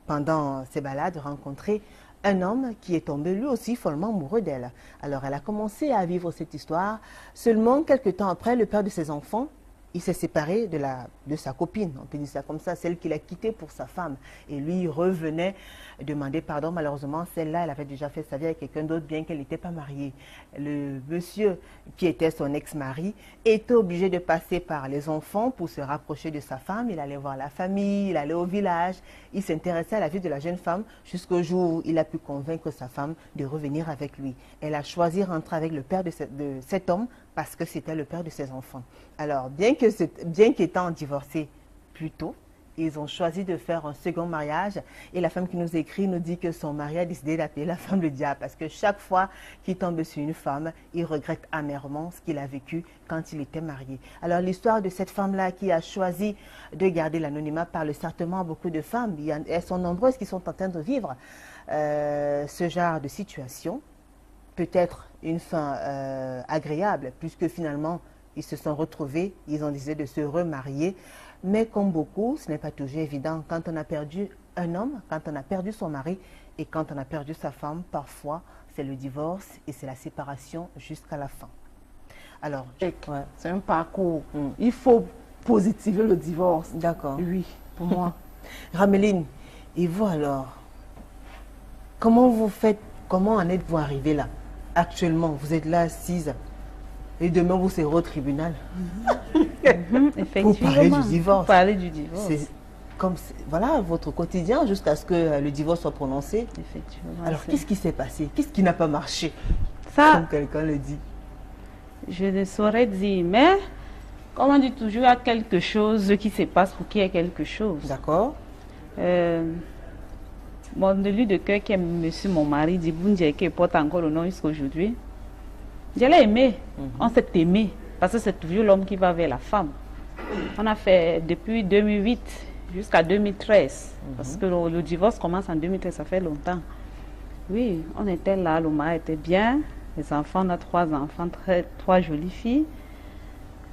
pendant ces balades, rencontrer un homme qui est tombé lui aussi follement amoureux d'elle. Alors elle a commencé à vivre cette histoire. Seulement quelques temps après, le père de ses enfants, il s'est séparé de sa copine, on peut dire ça comme ça, celle qu'il a quittée pour sa femme. Et lui, il revenait demander pardon. Malheureusement, celle-là, elle avait déjà fait sa vie avec quelqu'un d'autre, bien qu'elle n'était pas mariée. Le monsieur, qui était son ex-mari, était obligé de passer par les enfants pour se rapprocher de sa femme. Il allait voir la famille, il allait au village. Il s'intéressait à la vie de la jeune femme jusqu'au jour où il a pu convaincre sa femme de revenir avec lui. Elle a choisi de rentrer avec le père de cet homme parce que c'était le père de ses enfants. Alors, bien qu'étant divorcés plus tôt, ils ont choisi de faire un second mariage. Et la femme qui nous écrit nous dit que son mari a décidé d'appeler la femme le diable parce que chaque fois qu'il tombe sur une femme, il regrette amèrement ce qu'il a vécu quand il était marié. Alors, l'histoire de cette femme-là qui a choisi de garder l'anonymat parle certainement à beaucoup de femmes. Elles sont nombreuses qui sont en train de vivre ce genre de situation. Peut-être une fin agréable, puisque finalement, ils se sont retrouvés, ils ont décidé de se remarier. Mais comme beaucoup, ce n'est pas toujours évident. Quand on a perdu un homme, quand on a perdu son mari et quand on a perdu sa femme, parfois, c'est le divorce et c'est la séparation jusqu'à la fin. Alors, c'est un parcours. Il faut positiver le divorce. D'accord. Oui, pour moi. Rameline, et vous alors, comment vous faites, comment en êtes-vous arrivé là? Actuellement, vous êtes là assise et demain vous serez au tribunal. Effectivement. Pour parler du divorce. Pour parler du divorce. C'est comme, voilà, votre quotidien jusqu'à ce que le divorce soit prononcé. Effectivement. Alors, qu'est-ce qui s'est passé? Qu'est-ce qui n'a pas marché? Ça, comme quelqu'un le dit. Je ne saurais dire, mais comme on dit toujours, il y a quelque chose qui se passe pour qu'il y ait quelque chose. D'accord. Mon élu de cœur qui est monsieur mon mari, dit Boundje, qui porte encore le nom jusqu'à aujourd'hui. Je l'ai aimé. On s'est aimé. Parce que c'est toujours l'homme qui va vers la femme. On a fait depuis 2008 jusqu'à 2013. Parce que le divorce commence en 2013, ça fait longtemps. Oui, on était là, le mari était bien. Les enfants, on a 3 enfants, 3 jolies filles.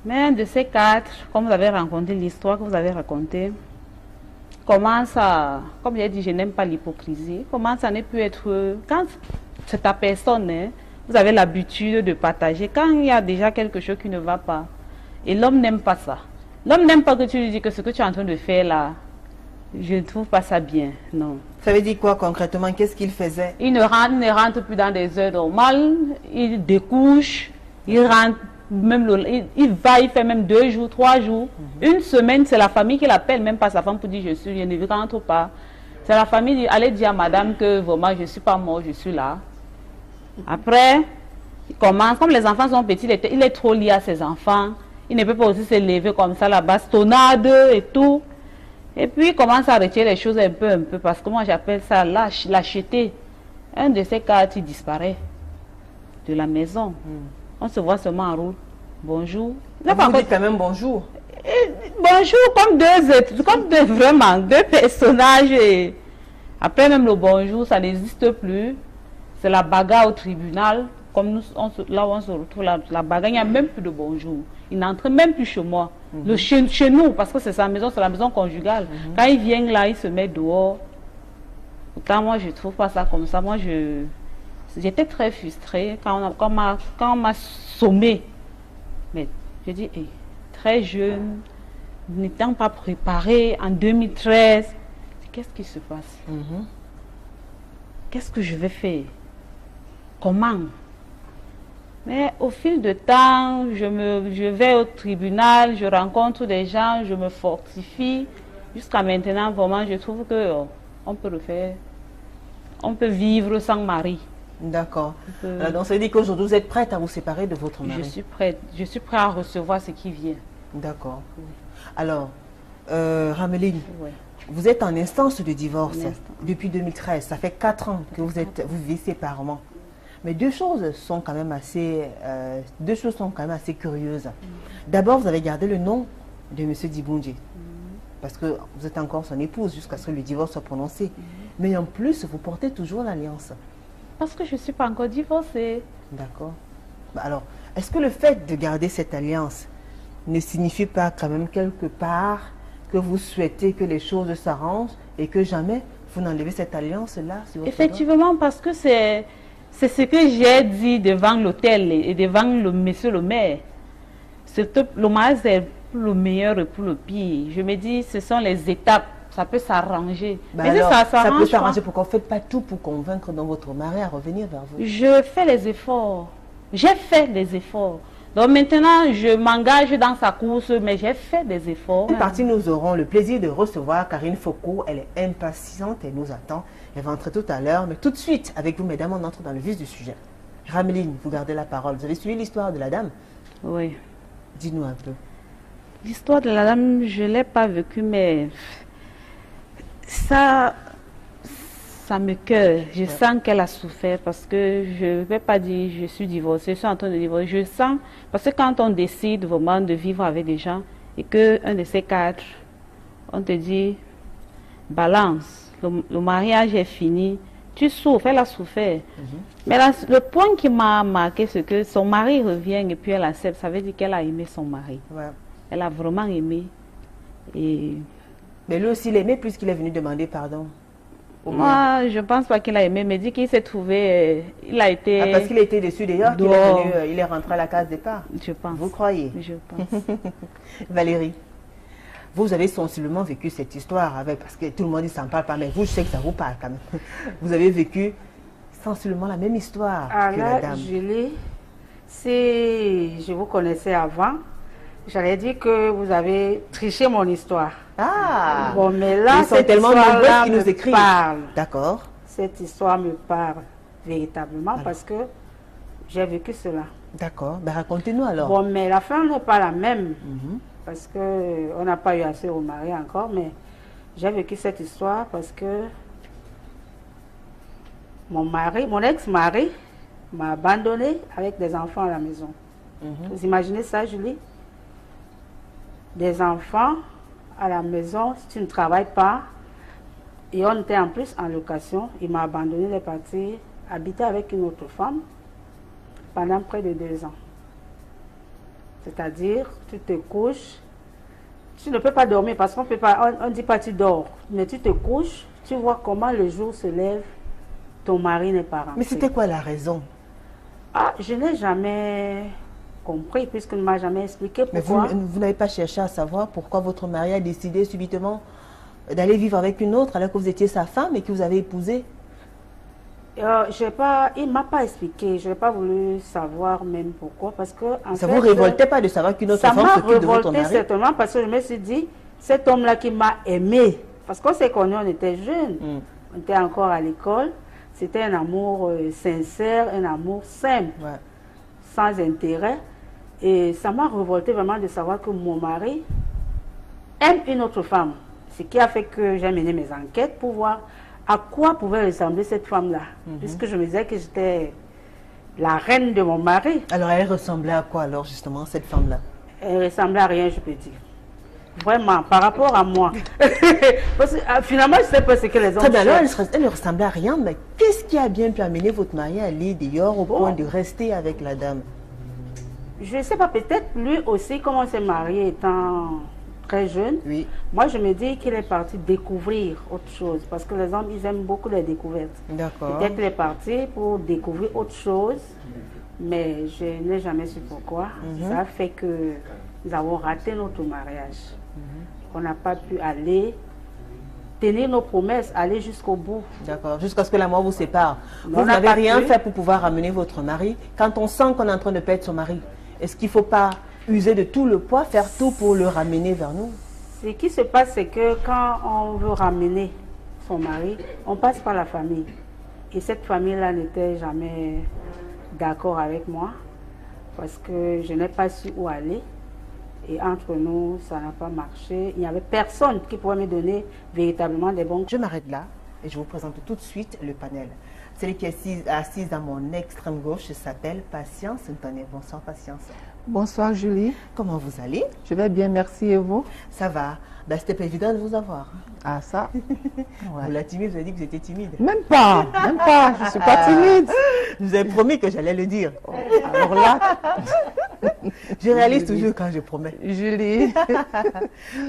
Mais un de ces 4, comme vous avez raconté l'histoire que vous avez racontée, commence à, comme j'ai dit, je n'aime pas l'hypocrisie, commence à ne plus être, quand c'est ta personne, hein, vous avez l'habitude de partager, quand il y a déjà quelque chose qui ne va pas, et l'homme n'aime pas ça. L'homme n'aime pas que tu lui dis que ce que tu es en train de faire là, je ne trouve pas ça bien, non. Ça veut dire quoi concrètement? Qu'est-ce qu'il faisait? Il ne rentre plus dans des heures normales, il découche, il rentre. Même il va, il fait même 2 jours, 3 jours. Une semaine, c'est la famille qui l'appelle, même pas sa femme pour dire je ne rentre pas. C'est la famille qui allait dire à madame que vraiment je ne suis pas mort, je suis là. Après, il commence, comme les enfants sont petits, il est trop lié à ses enfants. Il ne peut pas aussi se lever comme ça, la bastonnade et tout. Et puis il commence à retirer les choses un peu, parce que moi j'appelle ça lâcheté. Un de ces cas, il disparaît de la maison. On se voit seulement en route. Bonjour. Vous dites quand même bonjour. bonjour, comme vraiment deux personnages. Et après même le bonjour, ça n'existe plus. C'est la bagarre au tribunal. Comme nous, là où on se retrouve, la bagarre, il n'y a même plus de bonjour. Il n'entre même plus chez moi. Chez nous, parce que c'est sa maison, c'est la maison conjugale. Quand il vient là, il se met dehors. Pourtant, moi, je ne trouve pas ça comme ça. Moi, j'étais très frustrée quand on m'a sommé. Mais je dis, hey, très jeune, n'étant pas préparée en 2013, qu'est-ce qui se passe? Qu'est-ce que je vais faire? Comment? Mais au fil du temps, je vais au tribunal, je rencontre des gens, je me fortifie. Jusqu'à maintenant, vraiment, je trouve que on peut le faire. On peut vivre sans mari. D'accord. Donc, ça veut dire qu'aujourd'hui, vous êtes prête à vous séparer de votre mari? Je suis prête. Je suis prête à recevoir ce qui vient. D'accord. Alors, Rameline, vous êtes en instance de divorce depuis 2013. Ça fait 4 ans que vous vivez séparément. Mais deux choses sont quand même assez curieuses. D'abord, vous avez gardé le nom de M. Dibundje, parce que vous êtes encore son épouse jusqu'à ce que le divorce soit prononcé. Mais en plus, vous portez toujours l'alliance. Parce que je ne suis pas encore divorcée. D'accord. Alors, est-ce que le fait de garder cette alliance ne signifie pas quand même quelque part que vous souhaitez que les choses s'arrangent et que jamais vous n'enlevez cette alliance-là sur votre Effectivement, parce que c'est ce que j'ai dit devant l'hôtel et devant le monsieur le maire. Le mariage, c'est pour le meilleur et pour le pire. Je me dis, ce sont les étapes. Ça peut s'arranger. Mais alors, ça peut s'arranger. Pourquoi vous ne faites pas tout pour convaincre donc votre mari à revenir vers vous? Je fais les efforts. J'ai fait des efforts. Donc maintenant, je m'engage dans sa course, mais j'ai fait des efforts. Une partie, nous aurons le plaisir de recevoir Karine Foucault. Elle est impatiente, elle nous attend. Elle va entrer tout à l'heure, mais tout de suite, avec vous, mesdames, on entre dans le vif du sujet. Rameline, vous gardez la parole. Vous avez suivi l'histoire de la dame? Oui. Dis-nous un peu. L'histoire de la dame, je ne l'ai pas vécue, mais ça me cœur. Je sens qu'elle a souffert parce que je ne vais pas dire je suis divorcée, je suis en train de divorcer. Je sens, parce que quand on décide vraiment de vivre avec des gens et qu'un de ces 4, on te dit balance. Le mariage est fini, tu souffres, elle a souffert. Mais là, le point qui m'a marqué, c'est que son mari revient et puis elle accepte. Ça veut dire qu'elle a aimé son mari. Elle a vraiment aimé. Mais lui aussi, il aimait puisqu'il est venu demander pardon. Moi, je ne pense pas qu'il a aimé, mais dit qu'il s'est trouvé, il a été... parce qu'il a été déçu d'ailleurs, il est rentré à la case départ. Je pense. Vous croyez? Je pense. Valérie, vous avez sensiblement vécu cette histoire avec, parce que tout le monde dit ça ne parle pas, mais vous, je sais que ça vous parle quand même. Vous avez vécu sensiblement la même histoire que la dame. Julie, si je vous connaissais avant, j'allais dire que vous avez triché mon histoire. Ah! Bon, mais là, cette histoire-là qui nous écrit. D'accord. Cette histoire me parle véritablement parce que j'ai vécu cela. D'accord. Ben, racontez-nous alors. Bon, mais la fin n'est pas la même. Parce qu'on n'a pas eu assez au mari encore, mais j'ai vécu cette histoire parce que mon ex-mari m'a abandonnée avec des enfants à la maison. Vous imaginez ça, Julie? Des enfants à la maison, si tu ne travailles pas, et on était en plus en location, il m'a abandonné, il est parti habiter avec une autre femme pendant près de 2 ans. C'est-à-dire, tu te couches, tu ne peux pas dormir parce qu'on peut pas, on ne dit pas tu dors, mais tu te couches, tu vois comment le jour se lève, ton mari n'est pas rentré. Mais c'était quoi la raison? Ah, je n'ai jamais compris puisqu'il ne m'a jamais expliqué pourquoi. Mais vous n'avez pas cherché à savoir pourquoi votre mari a décidé subitement d'aller vivre avec une autre alors que vous étiez sa femme et que vous avez épousé? Il ne m'a pas expliqué, je n'ai pas voulu savoir même pourquoi, parce que ça ne vous révoltait pas de savoir qu'une autre femme s'occupe de votre mari? Ça m'a révolté certainement parce que je me suis dit, cet homme-là qui m'a aimé, parce qu'on s'est connus, on était jeunes, on était encore à l'école, c'était un amour sincère, un amour simple, sans intérêt, et ça m'a révolté vraiment de savoir que mon mari aime une autre femme, ce qui a fait que j'ai mené mes enquêtes pour voir à quoi pouvait ressembler cette femme-là, puisque je me disais que j'étais la reine de mon mari. Alors elle ressemblait à quoi alors justement, cette femme-là? Elle ressemblait à rien, je peux dire. Vraiment, par rapport à moi. Parce que, finalement, je ne sais pas ce que les hommes Très bien, alors cherchent. elle ne ressemblait à rien, mais qu'est-ce qui a bien pu amener votre mari à aller dehors au point de rester avec la dame? Je ne sais pas, peut-être lui aussi, comme on s'est marié étant très jeune, Oui. moi je me dis qu'il est parti découvrir autre chose. Parce que les hommes, ils aiment beaucoup les découvertes. D'accord. Peut-être qu'il est parti pour découvrir autre chose, mais je n'ai jamais su pourquoi. Ça fait que nous avons raté notre mariage. On n'a pas pu aller tenir nos promesses, aller jusqu'au bout. D'accord, jusqu'à ce que la mort vous sépare. On Vous n'a n'avez pas rien pu. fait pour pouvoir ramener votre mari. Quand on sent qu'on est en train de perdre son mari, est-ce qu'il ne faut pas user de tout le poids, faire tout pour le ramener vers nous? Ce qui se passe, c'est que quand on veut ramener son mari, on passe par la famille. Et cette famille-là n'était jamais d'accord avec moi parce que je n'ai pas su où aller. Et entre nous, ça n'a pas marché. Il n'y avait personne qui pouvait me donner véritablement des bons... Je m'arrête là et je vous présente tout de suite le panel. Celui qui est assise à mon extrême gauche s'appelle Patience Ntoné. Bonsoir Patience. Bonsoir Julie. Comment vous allez? Je vais bien, merci, et vous? Ça va. Ben, c'était pas évident de vous avoir. Ah ça? Vous la timide, vous avez dit que vous étiez timide. Même pas, je ne suis pas timide. Je vous avais promis que j'allais le dire. Alors là, Je réalise toujours quand je promets. Julie,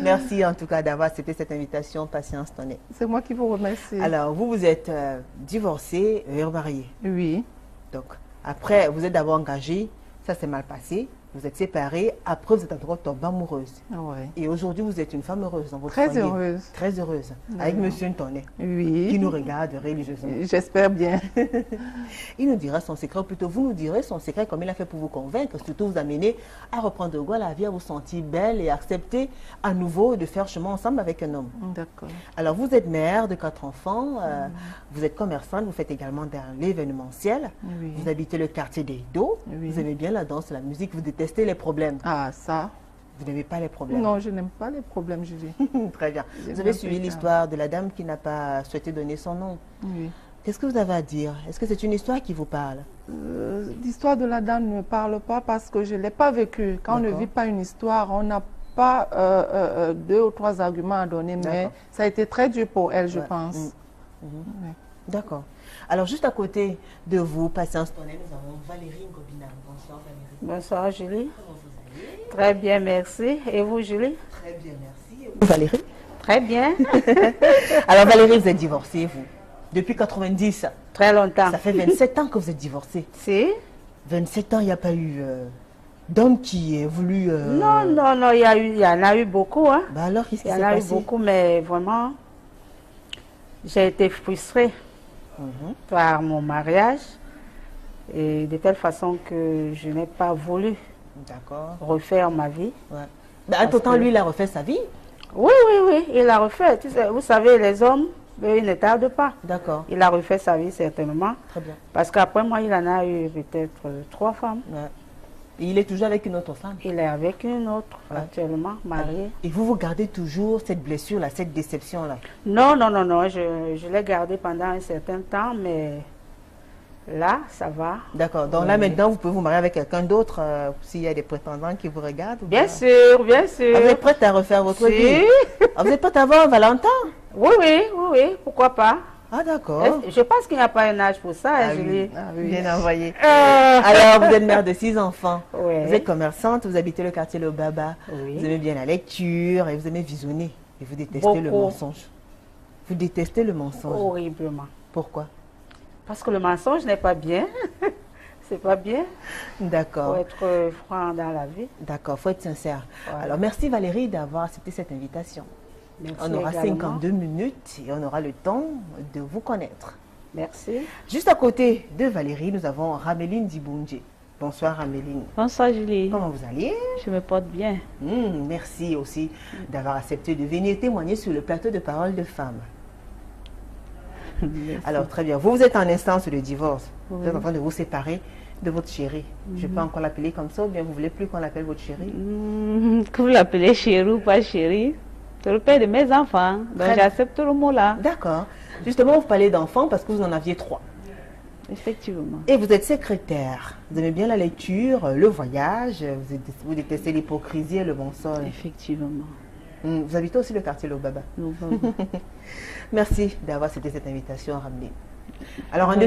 Merci en tout cas d'avoir accepté cette invitation, Patience Ntoné. c'est moi qui vous remercie. Alors, vous êtes divorcé et remarié. Oui, Donc, après, vous êtes d'abord engagé, ça s'est mal passé. Vous êtes séparés, après vous êtes en droit de tomber amoureuse. ouais. Et aujourd'hui, vous êtes une femme heureuse dans votre Très foyer. heureuse. Très heureuse. Avec Monsieur Ntoné, qui Oui, nous regarde religieusement. j'espère bien. Il nous dira son secret, ou plutôt vous nous direz son secret, comme il a fait pour vous convaincre, surtout vous amener à reprendre goût à la vie, à vous sentir belle et accepter à nouveau de faire chemin ensemble avec un homme. D'accord. Alors, vous êtes mère de 4 enfants, vous êtes commerçante, vous faites également dans l'événementiel, Oui. vous habitez le quartier des Dos, Oui. vous aimez bien la danse, la musique, vous détestez les problèmes. Ah ça? Vous n'aimez pas les problèmes. Non, je n'aime pas les problèmes, Julie. Très bien. J'aime Vous avez un peu suivi ça. l'histoire de la dame qui n'a pas souhaité donner son nom. Oui. Qu'est-ce que vous avez à dire? Est-ce que c'est une histoire qui vous parle? L'histoire de la dame ne me parle pas parce que je ne l'ai pas vécue. Quand on ne D'accord. vit pas une histoire, on n'a pas 2 ou 3 arguments à donner, mais D'accord. ça a été très dur pour elle, je Ouais. pense. Ouais. D'accord. Alors, juste à côté de vous, Patience Ntoné, nous avons Valérie Ngobina. Bonsoir Valérie. Bonsoir Julie. Comment vous allez? Très bien, merci. Et vous Julie? Très bien, merci. Et vous, Valérie? Très bien. Alors, Valérie, vous êtes divorcée, vous? Depuis 90. Très longtemps. Ça fait 27 ans que vous êtes divorcée. Si? 27 ans, il n'y a pas eu d'homme qui ait voulu... Non, non, non, il y en a eu beaucoup. Hein. Bah alors, qu'est-ce qui Il y s'est en a eu passé? beaucoup, mais vraiment, j'ai été frustrée par mon mariage. Et de telle façon que je n'ai pas voulu D'accord. refaire ma vie. Ouais. Bah, entre-temps, lui, il a refait sa vie. Oui, oui, oui, il a refait. Tu sais, vous savez, les hommes, ils ne tardent pas. D'accord. Il a refait sa vie certainement. Très bien. Parce qu'après moi, il en a eu peut-être 3 femmes. Ouais. Et il est toujours avec une autre femme. Il est avec une autre Ouais. actuellement, mariée. Et vous gardez toujours cette blessure-là, cette déception-là. Non, non, non, non, je l'ai gardée pendant un certain temps, mais là, ça va. D'accord. Donc là, maintenant, vous pouvez vous marier avec quelqu'un d'autre s'il y a des prétendants qui vous regardent. Ou Bien sûr, bien sûr. Ah, vous êtes prête à refaire votre Si. vie? Ah, vous êtes prête à avoir un Valentin? Oui, oui, oui, oui, pourquoi pas. Ah, d'accord. Je pense qu'il n'y a pas un âge pour ça, hein, Julie. Ah oui. Bien envoyé. Euh, Alors, vous êtes mère de 6 enfants. Ouais. Vous êtes commerçante, vous habitez le quartier Le Baba. Oui. Vous aimez bien la lecture et vous aimez visionner. Et vous détestez le Beaucoup. mensonge. Vous détestez le mensonge. Horriblement. Pourquoi? Parce que le mensonge n'est pas bien. C'est pas bien. D'accord. Faut être franc dans la vie. D'accord, il faut être sincère. Voilà. Alors, merci Valérie d'avoir accepté cette invitation. Merci On aura également. 52 minutes et on aura le temps de vous connaître. Merci. Juste à côté de Valérie, nous avons Rameline Dibundje. Bonsoir Rameline. Bonsoir Julie, Comment vous allez? je me porte bien. Merci aussi d'avoir accepté de venir témoigner sur le plateau de Parole de Femmes. Alors, très bien. Vous êtes en instance de divorce. Vous êtes en train de vous séparer de votre chéri. Je peux encore l'appeler comme ça ou bien vous voulez plus qu'on l'appelle votre chéri? Que vous l'appelez chéri ou pas chéri, c'est le père de mes enfants. Donc Très bien. j'accepte le mot là. D'accord. Justement, vous parlez d'enfants parce que vous en aviez 3. Effectivement. Et vous êtes secrétaire. Vous aimez bien la lecture, le voyage, vous détestez l'hypocrisie et le mensonge. Effectivement. Vous habitez aussi le quartier Lobaba. Lobaba. Merci d'avoir accepté cette invitation, Ramli. Alors, en deuxième